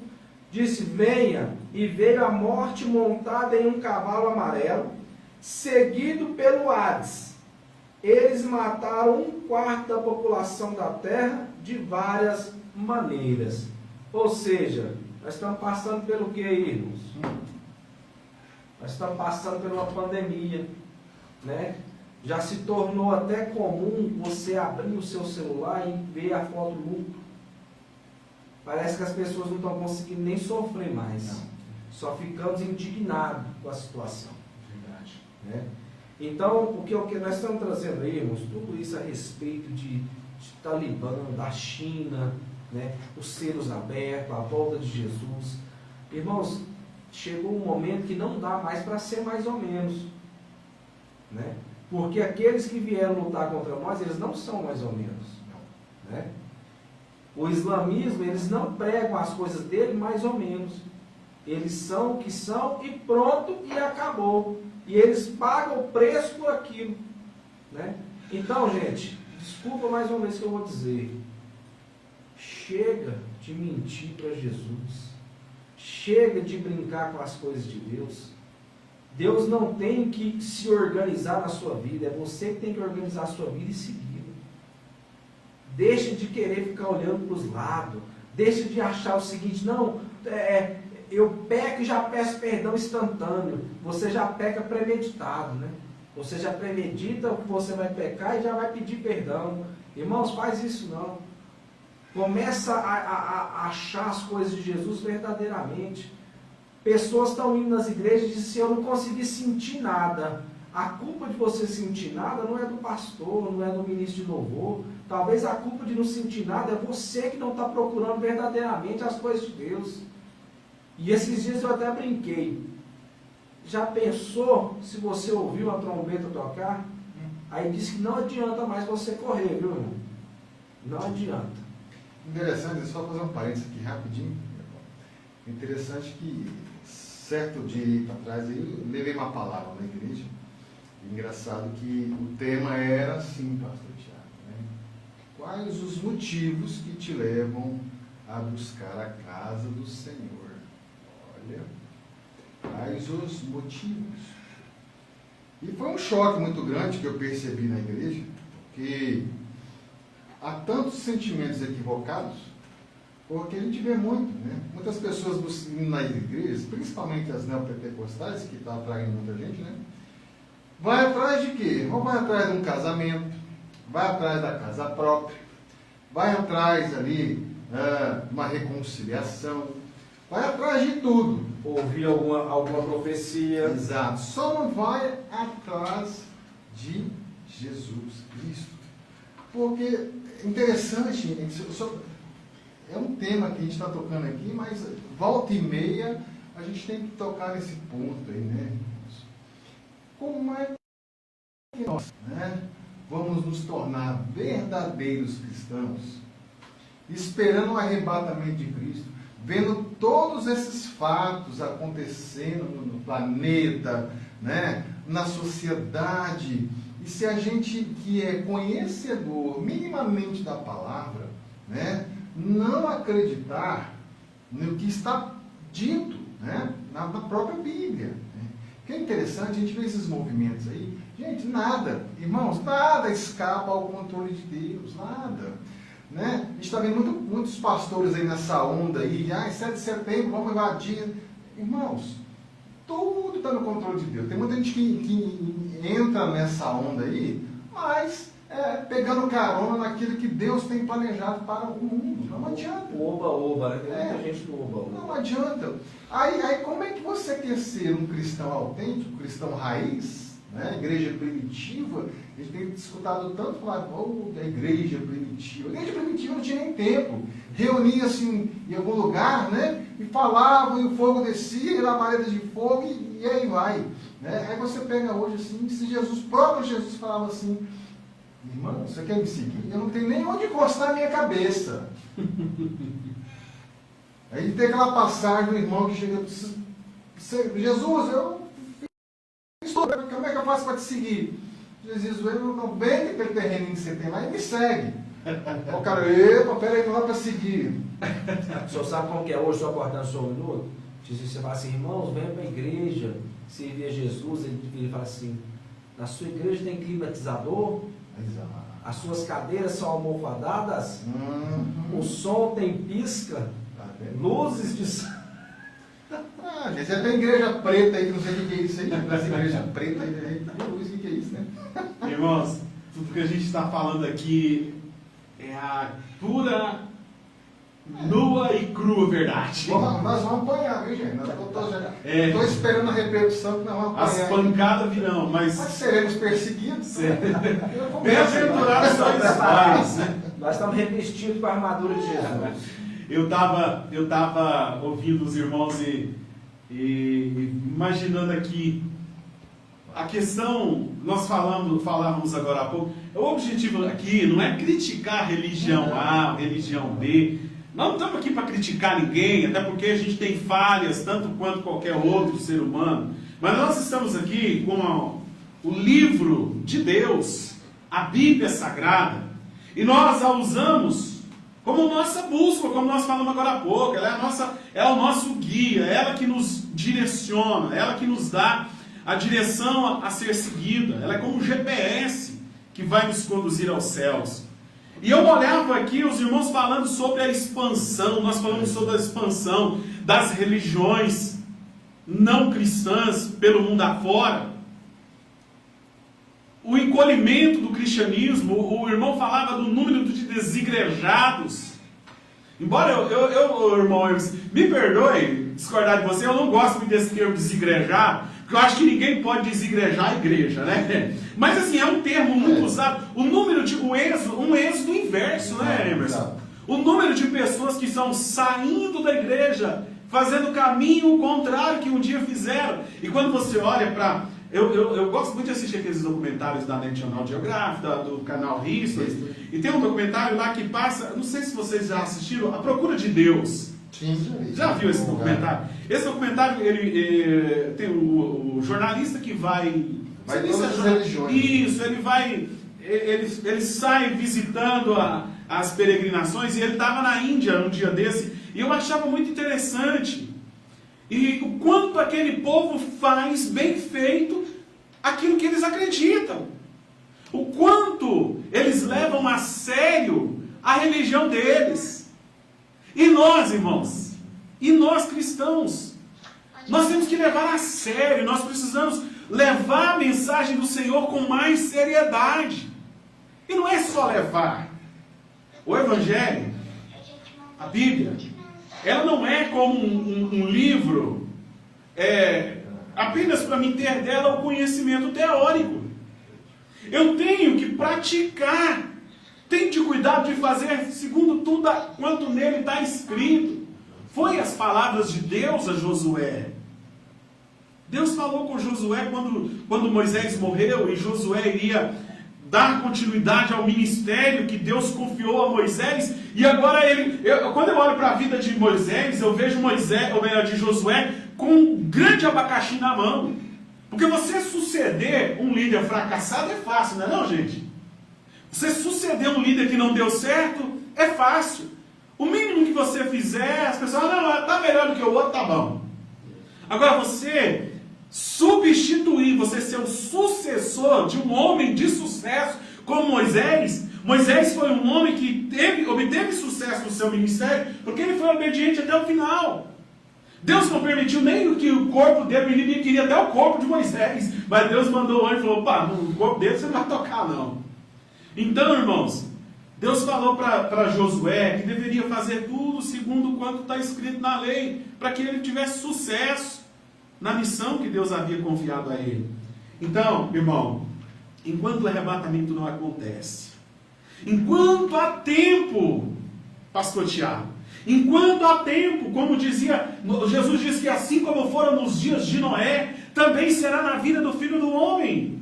disse, venha, e veio a morte montada em um cavalo amarelo, seguido pelo Hades. Eles mataram 1/4 da população da terra de várias maneiras. Ou seja, nós estamos passando pelo que, irmãos? Nós estamos passando por uma pandemia, né? Já se tornou até comum você abrir o seu celular e ver a foto do luto. Parece que as pessoas não estão conseguindo nem sofrer mais. Não. Só ficamos indignados com a situação. Verdade. Né? Então, o que nós estamos trazendo aí, irmãos, tudo isso a respeito de Talibã, da China, né? Os selos abertos, a volta de Jesus. Irmãos, chegou um momento que não dá mais para ser mais ou menos. Né? Porque aqueles que vieram lutar contra nós, eles não são mais ou menos. Né? O islamismo, eles não pregam as coisas dele mais ou menos. Eles são o que são e pronto, e acabou. E eles pagam o preço por aquilo. Né? Então, gente, desculpa mais uma vez que eu vou dizer. Chega de mentir para Jesus. Chega de brincar com as coisas de Deus. Deus não tem que se organizar na sua vida. É você que tem que organizar a sua vida e seguir. Deixa de querer ficar olhando para os lados. Deixa de achar o seguinte, não, eu peco e já peço perdão instantâneo. Você já peca premeditado, né? Você já premedita o que você vai pecar e já vai pedir perdão. Irmãos, faz isso não. Começa a achar as coisas de Jesus verdadeiramente. Pessoas estão indo nas igrejas e dizem assim, eu não consegui sentir nada. A culpa de você sentir nada não é do pastor, não é do ministro de louvor. Talvez a culpa de não sentir nada é você que não está procurando verdadeiramente as coisas de Deus. E esses dias eu até brinquei. Já pensou se você ouvir uma trombeta tocar? Aí diz que não adianta mais você correr, viu, irmão? Não adianta. Interessante, só fazer um parênteses aqui rapidinho. Interessante que certo dia aí para trás eu levei uma palavra na igreja. Engraçado que o tema era assim, pastor Tiago, né? Quais os motivos que te levam a buscar a casa do Senhor? Olha, quais os motivos? E foi um choque muito grande que eu percebi na igreja, porque há tantos sentimentos equivocados, porque a gente vê muito, né? Muitas pessoas nas igrejas, principalmente as neopentecostais, que está atraindo muita gente, né? Vai atrás de quê? Ou vai atrás de um casamento, vai atrás da casa própria, vai atrás ali de uma reconciliação, vai atrás de tudo. Ouvir alguma profecia. Exato. Só não vai atrás de Jesus Cristo. Porque é interessante, é um tema que a gente está tocando aqui, mas volta e meia a gente tem que tocar nesse ponto aí, né? Como é que nós, né, vamos nos tornar verdadeiros cristãos, esperando o arrebatamento de Cristo, vendo todos esses fatos acontecendo no planeta, né, na sociedade, e se a gente que é conhecedor minimamente da palavra, né, não acreditar no que está dito, né, na própria Bíblia. Né? Que é interessante, a gente vê esses movimentos aí, gente, nada, irmãos, nada escapa ao controle de Deus, nada. Né? A gente está vendo muitos pastores aí nessa onda aí, 7 de setembro, vamos invadir. Irmãos, tudo está no controle de Deus. Tem muita gente que entra nessa onda aí, mas pegando carona naquilo que Deus tem planejado para o mundo. Não adianta. Oba, né? Tem muita gente no oba. Não adianta. Aí como é que você quer ser um cristão autêntico, um cristão raiz? Né? Igreja primitiva, a gente tem escutado tanto falar da igreja primitiva. A igreja primitiva não tinha nem tempo. Reunia-se em algum lugar, né? E falavam, e o fogo descia, labaredas de fogo, e aí vai. Né? Aí você pega hoje assim, se Jesus, próprio Jesus falava assim, irmão, você quer me seguir? Eu não tenho nem onde encostar a minha cabeça. Aí tem aquela passagem do irmão que chega e diz, Jesus, eu como é que eu faço para te seguir? Jesus, eu não vem aquele terreno que você tem lá e me segue. O cara, epa, peraí, não dá para seguir. O senhor sabe como que é hoje, só cortando só um minuto? Você fala assim, irmãos, venha para a igreja, servir a Jesus. Ele fala assim, na sua igreja tem climatizador? Exato. As suas cadeiras são almofadadas? O som tem pisca? Luzes de... gente, já tem igreja preta aí, que não sei o que é isso aí. Essa igreja preta aí, o que é isso, né? Irmãos, tudo que a gente está falando aqui é a pura, nua e crua verdade. Nós vamos apanhar, viu, gente? Estou esperando a repercussão que nós vamos apanhar. As pancadas virão, mas seremos perseguidos. Bem-aventurados sois vós, né? Nós estamos revestidos com a armadura de Jesus. Eu tava ouvindo os irmãos e imaginando aqui a questão, nós falávamos agora há pouco, o objetivo aqui não é criticar a religião A, a religião B, nós não estamos aqui para criticar ninguém, até porque a gente tem falhas, tanto quanto qualquer outro ser humano, mas nós estamos aqui com o livro de Deus, a Bíblia Sagrada, e nós a usamos como nossa bússola, como nós falamos agora há pouco. Ela é o nosso guia, ela que nos direciona, ela que nos dá a direção a ser seguida. Ela é como um GPS que vai nos conduzir aos céus. E eu olhava aqui os irmãos falando sobre a expansão, nós falamos sobre a expansão das religiões não cristãs pelo mundo afora. O encolhimento do cristianismo, o irmão falava do número de desigrejados. Embora eu irmão, me perdoe discordar de você, eu não gosto desse termo desigrejado, porque eu acho que ninguém pode desigrejar a igreja, né? Mas assim, é um termo muito usado. O número de um êxodo inverso, né, Emerson? O número de pessoas que estão saindo da igreja fazendo o caminho contrário que um dia fizeram. E quando você olha para... Eu gosto muito de assistir aqueles documentários da National Geographic, do canal History, e tem um documentário lá que passa, não sei se vocês já assistiram, A Procura de Deus. Sim, Já viu esse documentário? Esse documentário, ele tem o jornalista que vai... Vai não sei todas se as é religiões. Isso, ele vai... Ele sai visitando as peregrinações, e ele estava na Índia um dia desse, e eu achava muito interessante. E o quanto aquele povo faz bem feito aquilo que eles acreditam. O quanto eles levam a sério a religião deles. E nós, irmãos, e nós cristãos, nós temos que levar a sério, nós precisamos levar a mensagem do Senhor com mais seriedade. E não é só levar. O Evangelho, a Bíblia, ela não é como um livro apenas para mim ter dela o conhecimento teórico. Eu tenho que praticar. Tenho de cuidado de fazer segundo tudo quanto nele está escrito. Foi as palavras de Deus a Josué. Deus falou com Josué quando Moisés morreu e Josué iria dar continuidade ao ministério que Deus confiou a Moisés. E agora quando eu olho para a vida de Moisés, eu vejo de Josué com um grande abacaxi na mão. Porque você suceder um líder fracassado é fácil, não é não, gente? Você suceder um líder que não deu certo é fácil. O mínimo que você fizer, as pessoas falam, não, está melhor do que o outro, tá bom. Agora você substituir, você ser o sucessor de um homem de sucesso como Moisés. Moisés foi um homem que obteve sucesso no seu ministério porque ele foi obediente até o final. Deus não permitiu nem que o corpo dele, o inimigo queria até o corpo de Moisés, mas Deus mandou o anjo e falou, opa, no corpo dele você não vai tocar não. Então, irmãos, Deus falou para Josué que deveria fazer tudo segundo quanto está escrito na lei, para que ele tivesse sucesso na missão que Deus havia confiado a ele. Então, irmão, enquanto o arrebatamento não acontece, enquanto há tempo, pastor Tiago, enquanto há tempo, como dizia, Jesus disse que assim como foram nos dias de Noé, também será na vida do Filho do Homem.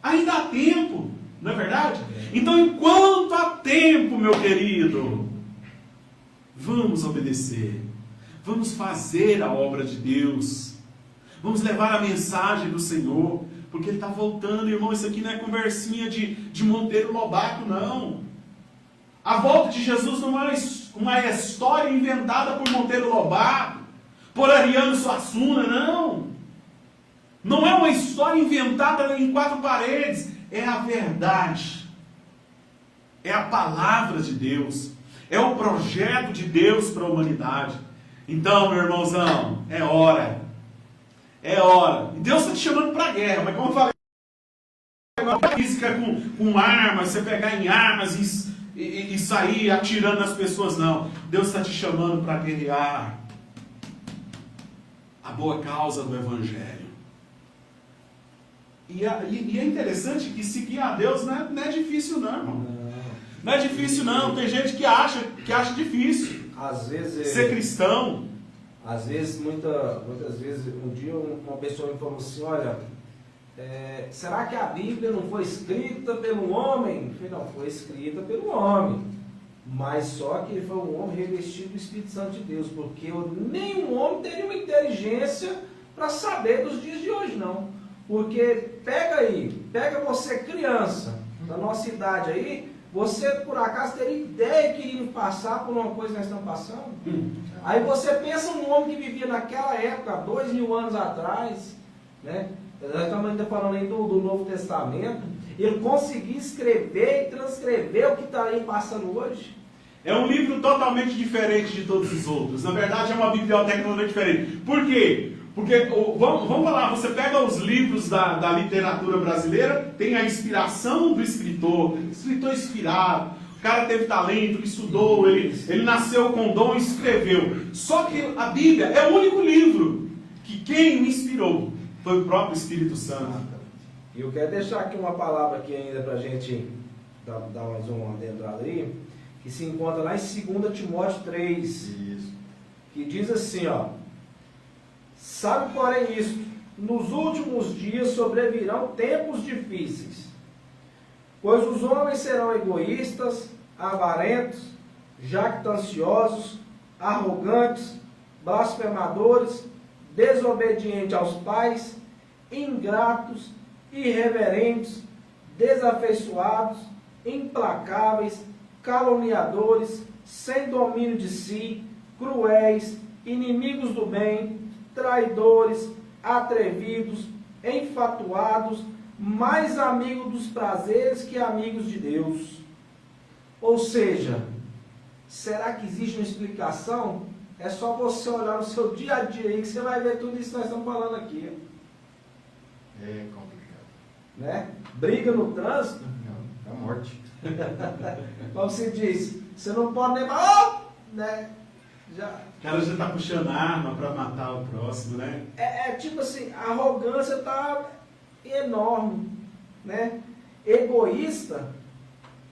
Ainda há tempo, não é verdade? Então, enquanto há tempo, meu querido, vamos obedecer, vamos fazer a obra de Deus, vamos levar a mensagem do Senhor, porque Ele está voltando, irmão. Isso aqui não é conversinha de Monteiro Lobato, não. A volta de Jesus não é uma história inventada por Monteiro Lobato, por Ariano Suassuna, não. Não é uma história inventada em quatro paredes. É a verdade. É a palavra de Deus. É o projeto de Deus para a humanidade. Então, meu irmãozão, é hora. É hora. E Deus está te chamando para a guerra, mas como eu falei, física com armas, você pegar em armas e sair atirando nas pessoas, não. Deus está te chamando para guerrear a boa causa do Evangelho. E é interessante que seguir a Deus não é difícil não, irmão. Não é difícil não. Tem gente que acha difícil. Às vezes ser cristão. Às vezes, muitas vezes, um dia uma pessoa me falou assim, olha, será que a Bíblia não foi escrita pelo homem? Eu falei, não, foi escrita pelo homem, mas só que ele foi um homem revestido do Espírito Santo de Deus, porque nenhum homem teria uma inteligência para saber dos dias de hoje, não. Porque pega você criança, da nossa idade aí, você por acaso teria ideia que iríamos passar por uma coisa que nós estamos passando? Aí você pensa num homem que vivia naquela época, 2000 anos atrás, né? Nós estamos ainda falando aí do Novo Testamento, ele conseguir escrever e transcrever o que está aí passando hoje. É um livro totalmente diferente de todos os outros. Na verdade, é uma biblioteca totalmente diferente. Por quê? Porque, vamos lá, você pega os livros da literatura brasileira, tem a inspiração do escritor inspirado, o cara teve talento, ele estudou, ele nasceu com dom e escreveu. Só que a Bíblia é o único livro que quem o inspirou foi o próprio Espírito Santo. E eu quero deixar aqui uma palavra aqui ainda para a gente dar mais uma adentrada aí, que se encontra lá em 2 Timóteo 3. Isso. que diz assim, ó: sabe, porém, isto, nos últimos dias sobrevirão tempos difíceis, pois os homens serão egoístas, avarentos, jactanciosos, arrogantes, blasfemadores, desobedientes aos pais, ingratos, irreverentes, desafeiçoados, implacáveis, caluniadores, sem domínio de si, cruéis, inimigos do bem, traidores, atrevidos, enfatuados, mais amigos dos prazeres que amigos de Deus. Ou seja, será que existe uma explicação? É só você olhar no seu dia a dia aí que você vai ver tudo isso que nós estamos falando aqui. É complicado. Né? Briga no trânsito, Não, da morte. como se diz, você não pode nem... Oh! Né? Já... O cara já está puxando arma para matar o próximo, né? É tipo assim, a arrogância está enorme, né? Egoísta,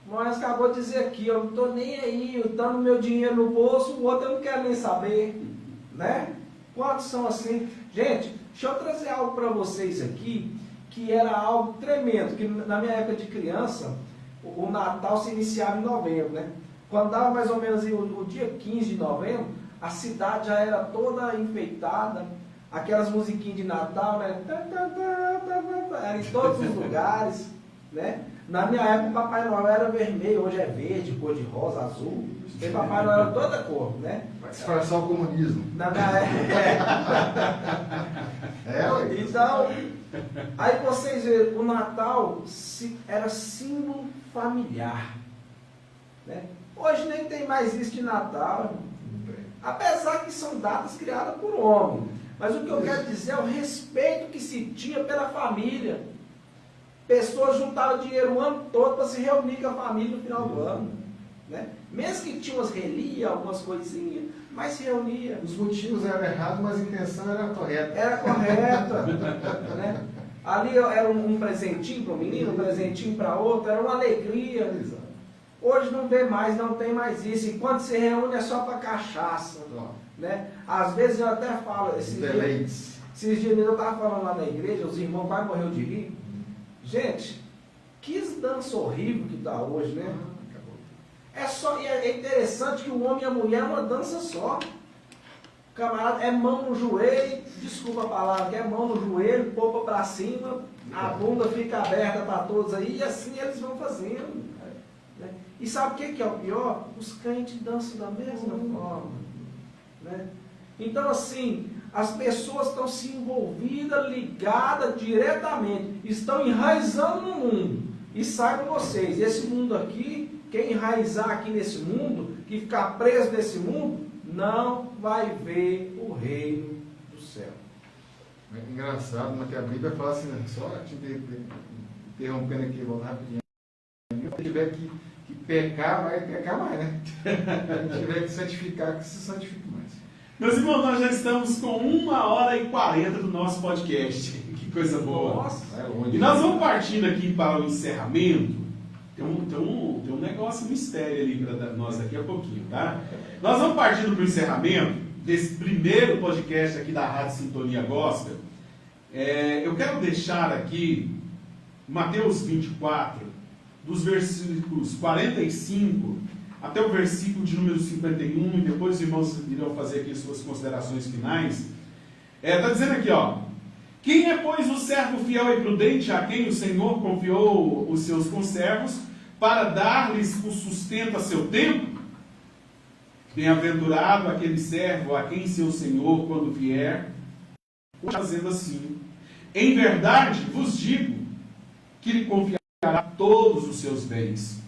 mas acabou de dizer aqui, eu não estou nem aí, eu estou no meu dinheiro no bolso, o outro eu não quero nem saber, né? Quantos são assim? Gente, deixa eu trazer algo para vocês aqui, que era algo tremendo, que na minha época de criança, o Natal se iniciava em novembro, né? Quando dava mais ou menos o dia 15 de novembro, a cidade já era toda enfeitada, aquelas musiquinhas de Natal, né? Era em todos os lugares, né? Na minha época o Papai Noel era vermelho, hoje é verde, cor de rosa, azul. Tem Papai Noel de toda cor, né? Vai disfarçar o comunismo. Na minha época, Ué. Então, aí vocês veem, o Natal era símbolo familiar, né? Hoje nem tem mais isso de Natal, apesar que são datas criadas por homem. Mas o que eu quero dizer é o respeito que se tinha pela família. Pessoas juntavam dinheiro o ano todo para se reunir com a família no final do ano, né? Mesmo que tinha umas relias, algumas coisinhas, mas se reunia. Os motivos eram errados, mas a intenção era correta. Era correta, né? Ali era um presentinho para o menino, um presentinho para outro, era uma alegria. Exato. Hoje não vê mais, não tem mais isso. E quando se reúne é só para cachaça, né? Às vezes eu até falo, esses dias eu estava falando lá na igreja, os irmãos quase morreram de rir. Gente, que dança horrível que está hoje, né? É interessante que o homem e a mulher é uma dança só. Camarada, é mão no joelho, desculpa a palavra, que é mão no joelho, polpa para cima, a bunda fica aberta para todos aí, e assim eles vão fazendo. Né? E sabe o que é o pior? Os crentes dançam da mesma forma. Né? Então, assim, as pessoas estão se envolvidas, ligadas diretamente, estão enraizando no mundo. E saibam vocês, esse mundo aqui, quem enraizar aqui nesse mundo, que ficar preso nesse mundo, não vai ver o reino do céu. É engraçado, mas que a Bíblia fala assim, né? Só te interrompendo aqui, vamos rapidinho. Se tiver que pecar, vai pecar mais, né? Se tiver que santificar, que se santifique mais. Meus irmãos, nós já estamos com 1h40 do nosso podcast. Que coisa boa. Nossa, E nós vamos partindo aqui para o encerramento. Tem um negócio mistério ali para nós daqui a pouquinho, tá? Nós vamos partindo para o encerramento desse primeiro podcast aqui da Rádio Sintonia Gospel. Eu quero deixar aqui Mateus 24, dos versículos 45 até o versículo de número 51, e depois os irmãos irão fazer aqui suas considerações finais. Está dizendo aqui, ó: quem é, pois, o servo fiel e prudente a quem o Senhor confiou os seus conservos para dar-lhes o sustento a seu tempo? Bem-aventurado aquele servo a quem seu Senhor, quando vier, fazendo assim. Em verdade vos digo que lhe confiará todos os seus bens.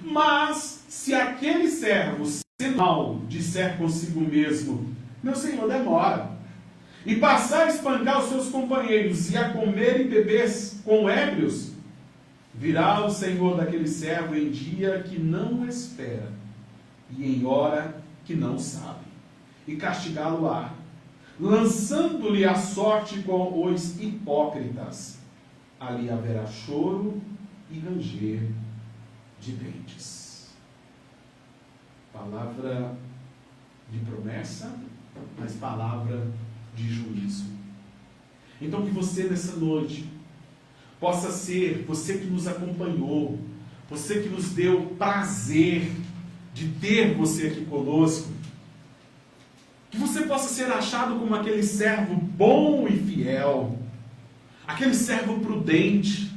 Mas se aquele servo, sendo mau, disser consigo mesmo: meu Senhor demora, e passar a espancar os seus companheiros e a comer e beber com ébrios, virá o Senhor daquele servo em dia que não espera e em hora que não sabe, e castigá-lo-á, lançando-lhe a sorte com os hipócritas. Ali haverá choro e ranger de dentes. Palavra de promessa mas palavra de juízo. Então que você nessa noite possa ser, você que nos acompanhou, você que nos deu prazer de ter você aqui conosco, que você possa ser achado como aquele servo bom e fiel, aquele servo prudente.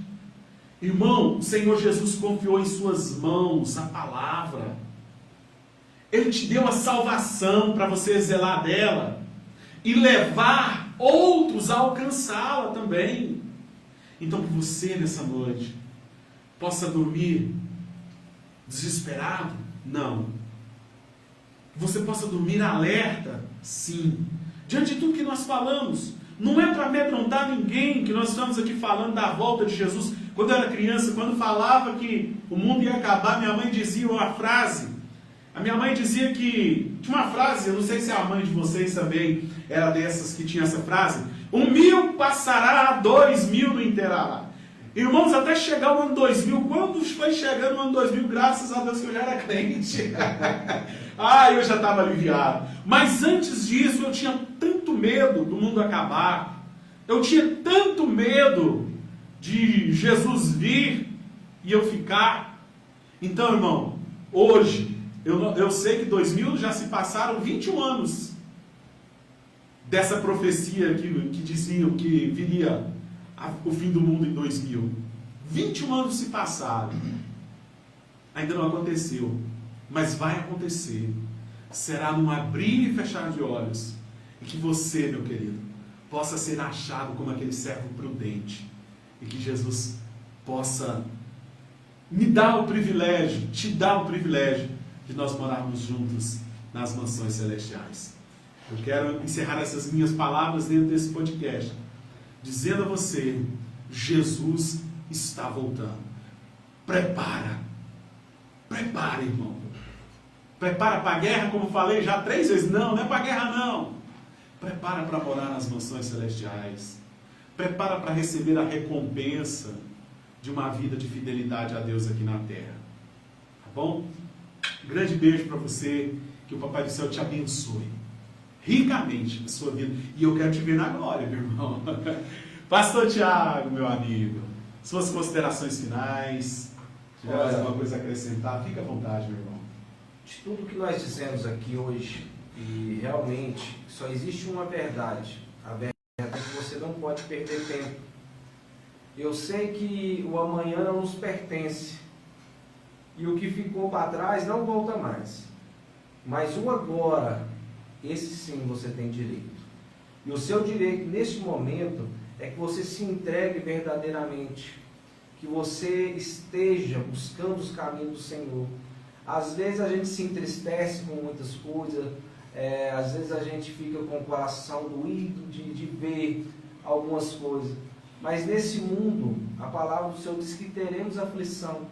Irmão, o Senhor Jesus confiou em suas mãos a palavra. Ele te deu a salvação para você zelar dela e levar outros a alcançá-la também. Então que você nessa noite possa dormir desesperado? Não. Que você possa dormir alerta? Sim. Diante de tudo que nós falamos, não é para amedrontar ninguém que nós estamos aqui falando da volta de Jesus. Quando eu era criança, quando falava que o mundo ia acabar, minha mãe dizia uma frase. A minha mãe dizia que, tinha uma frase, eu não sei se a mãe de vocês também era dessas que tinha essa frase: 1.000 passará, 2.000 não inteirá. Irmãos, até chegar o ano 2000, quando foi chegando o ano 2000, graças a Deus que eu já era crente. Eu já estava aliviado. Mas antes disso, eu tinha tanto medo do mundo acabar. Eu tinha tanto medo de Jesus vir e eu ficar. Então, irmão, hoje, eu sei que 2000 já se passaram 21 anos dessa profecia que dizia que viria o fim do mundo em 2000. 21 anos se passaram. Ainda não aconteceu. Mas vai acontecer. Será num abrir e fechar de olhos. E que você, meu querido, possa ser achado como aquele servo prudente. E que Jesus possa me dar o privilégio, te dar o privilégio de nós morarmos juntos nas mansões celestiais. Eu quero encerrar essas minhas palavras dentro desse podcast, dizendo a você: Jesus está voltando. Prepara, irmão. Prepara para a guerra, como falei já 3 vezes. Não é para a guerra não. Prepara para morar nas mansões celestiais. Prepara para receber a recompensa de uma vida de fidelidade a Deus aqui na terra. Tá bom? Grande beijo para você. Que o Papai do Céu te abençoe ricamente na sua vida. E eu quero te ver na glória, meu irmão. Pastor Tiago, meu amigo, suas considerações finais. Se tiver mais alguma coisa a acrescentar, fica à vontade, meu irmão. De tudo que nós dissemos aqui hoje, e realmente só existe uma verdade. A verdade é que você não pode perder tempo. Eu sei que o amanhã não nos pertence. E o que ficou para trás não volta mais. Mas o agora, esse sim você tem direito. E o seu direito neste momento é que você se entregue verdadeiramente. Que você esteja buscando os caminhos do Senhor. Às vezes a gente se entristece com muitas coisas. Às vezes a gente fica com o coração doído de ver algumas coisas. Mas nesse mundo, a palavra do Senhor diz que teremos aflição.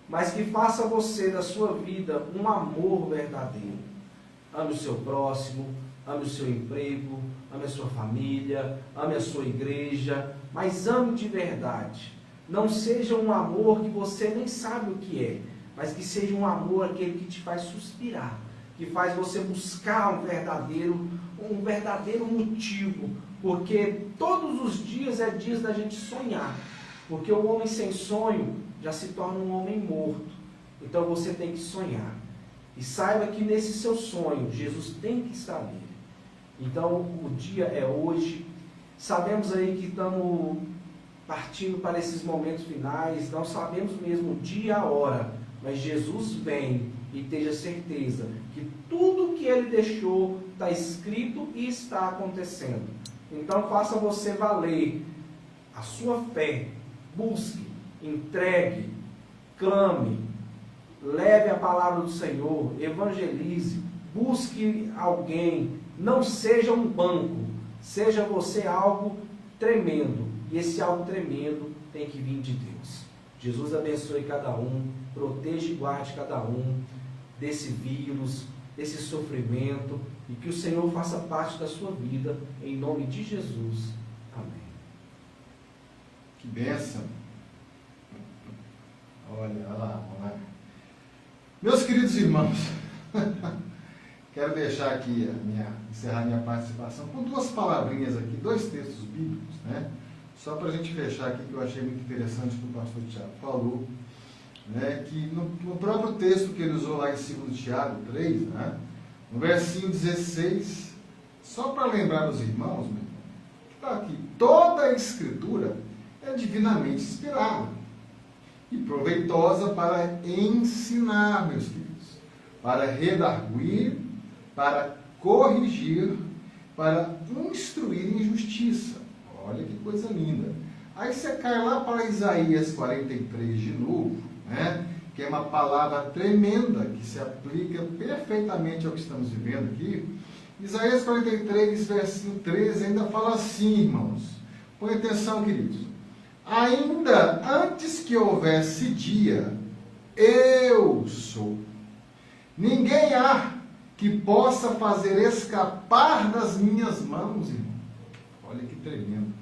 Mas que faça você da sua vida um amor verdadeiro. Ame o seu próximo, ame o seu emprego, ame a sua família, ame a sua igreja, mas ame de verdade. Não seja um amor que você nem sabe o que é, mas que seja um amor aquele que te faz suspirar, que faz você buscar um verdadeiro motivo, porque todos os dias é dias da gente sonhar, porque o homem sem sonho já se torna um homem morto. Então você tem que sonhar. E saiba que nesse seu sonho, Jesus tem que estar nele. Então o dia é hoje. Sabemos aí que estamos partindo para esses momentos finais. Não sabemos mesmo o dia e a hora. Mas Jesus vem e tenha certeza que tudo que ele deixou está escrito e está acontecendo. Então faça você valer a sua fé. Busque, entregue, clame, leve a palavra do Senhor, evangelize, busque alguém, não seja um banco, seja você algo tremendo, e esse algo tremendo tem que vir de Deus. Jesus abençoe cada um, proteja e guarde cada um desse vírus, desse sofrimento, e que o Senhor faça parte da sua vida, em nome de Jesus. Amém. Que bênção. Olha lá. Meus queridos irmãos, quero deixar aqui encerrar minha participação com duas palavrinhas aqui, dois textos bíblicos, né? Só para a gente fechar aqui, que eu achei muito interessante o que o pastor Tiago falou, né? Que no próprio texto que ele usou lá em 2 Tiago 3, né? No versinho 16, só para lembrar os irmãos, meu irmão, que está aqui, toda a Escritura é divinamente inspirada e proveitosa para ensinar, meus queridos, para redarguir, para corrigir, para instruir em justiça. Olha que coisa linda. Aí você cai lá para Isaías 43 de novo, né? Que é uma palavra tremenda, que se aplica perfeitamente ao que estamos vivendo aqui. Isaías 43, versinho 13, ainda fala assim, irmãos. Põe atenção, queridos. Ainda antes que houvesse dia, eu sou. Ninguém há que possa fazer escapar das minhas mãos, irmão. Olha que tremendo.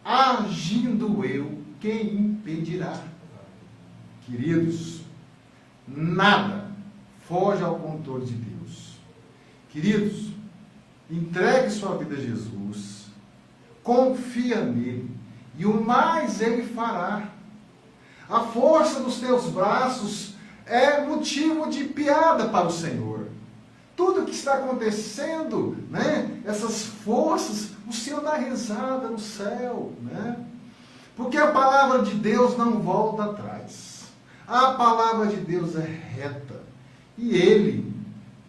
Agindo eu, quem impedirá? Queridos, nada foge ao controle de Deus. Queridos, entregue sua vida a Jesus, confia nele, e o mais ele fará. A força dos teus braços é motivo de piada para o Senhor. Tudo que está acontecendo, né? Essas forças, o Senhor dá risada no céu, né? Porque a palavra de Deus não volta atrás. A palavra de Deus é reta. E Ele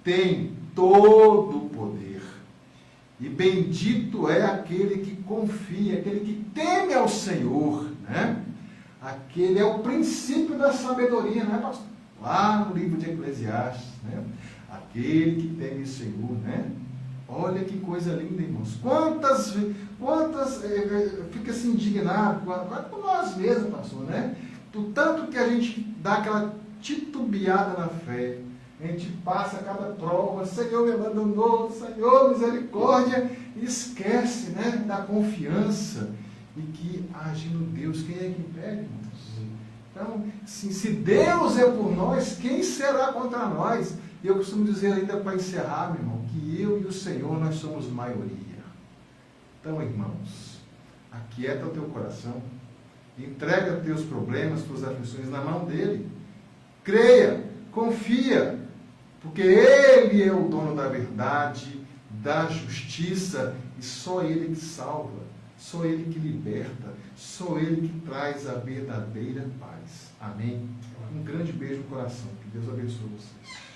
tem todo o poder. E bendito é aquele que confia, aquele que teme ao Senhor, né? Aquele é o princípio da sabedoria, né, pastor? Lá no livro de Eclesiastes, né? Aquele que teme o Senhor, né? Olha que coisa linda, irmãos. Quantas fica se indignado com nós mesmos, pastor, né? Do tanto que a gente dá aquela titubeada na fé. A gente passa cada prova, Senhor me abandonou, Senhor misericórdia, e esquece, né, da confiança e que agindo Deus, quem é que impede, irmãos? Então, se Deus é por nós, quem será contra nós? E eu costumo dizer ainda para encerrar, meu irmão, que eu e o Senhor, nós somos maioria. Então, irmãos, aquieta o teu coração, entrega teus problemas, tuas aflições na mão dele. Creia, confia, porque ele é o dono da verdade, da justiça, e só ele que salva, só ele que liberta, só ele que traz a verdadeira paz. Amém? Um grande beijo no coração. Que Deus abençoe vocês.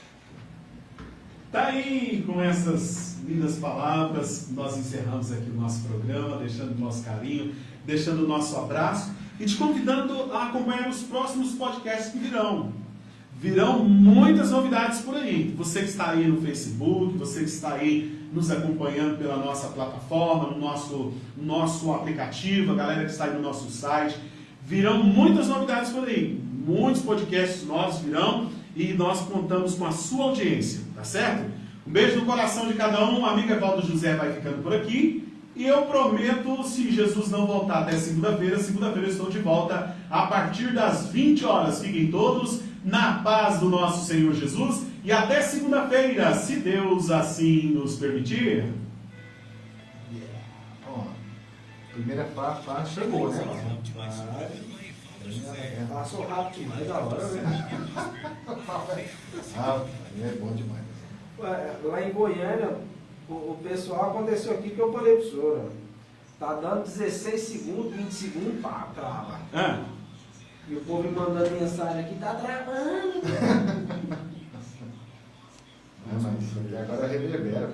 Tá aí, com essas lindas palavras, nós encerramos aqui o nosso programa, deixando o nosso carinho, deixando o nosso abraço e te convidando a acompanhar os próximos podcasts que virão. Virão muitas novidades por aí. Você que está aí no Facebook, você que está aí nos acompanhando pela nossa plataforma, no nosso aplicativo, a galera que está aí no nosso site, virão muitas novidades por aí. Muitos podcasts novos virão e nós contamos com a sua audiência, tá certo? Um beijo no coração de cada um. O amigo Evaldo José vai ficando por aqui. E eu prometo, se Jesus não voltar até segunda-feira eu estou de volta a partir das 20 horas. Fiquem todos na paz do nosso Senhor Jesus e até segunda-feira, se Deus assim nos permitir. Ó, primeira parte chegou, né? Passou rápido demais da hora, né? É bom demais. Lá em Goiânia, o pessoal aconteceu aqui que eu falei pro senhor, ó. Tá dando 16 segundos, 20 segundos, pá, trava. E o povo me mandando mensagem aqui, tá travando. Mas agora reverbera.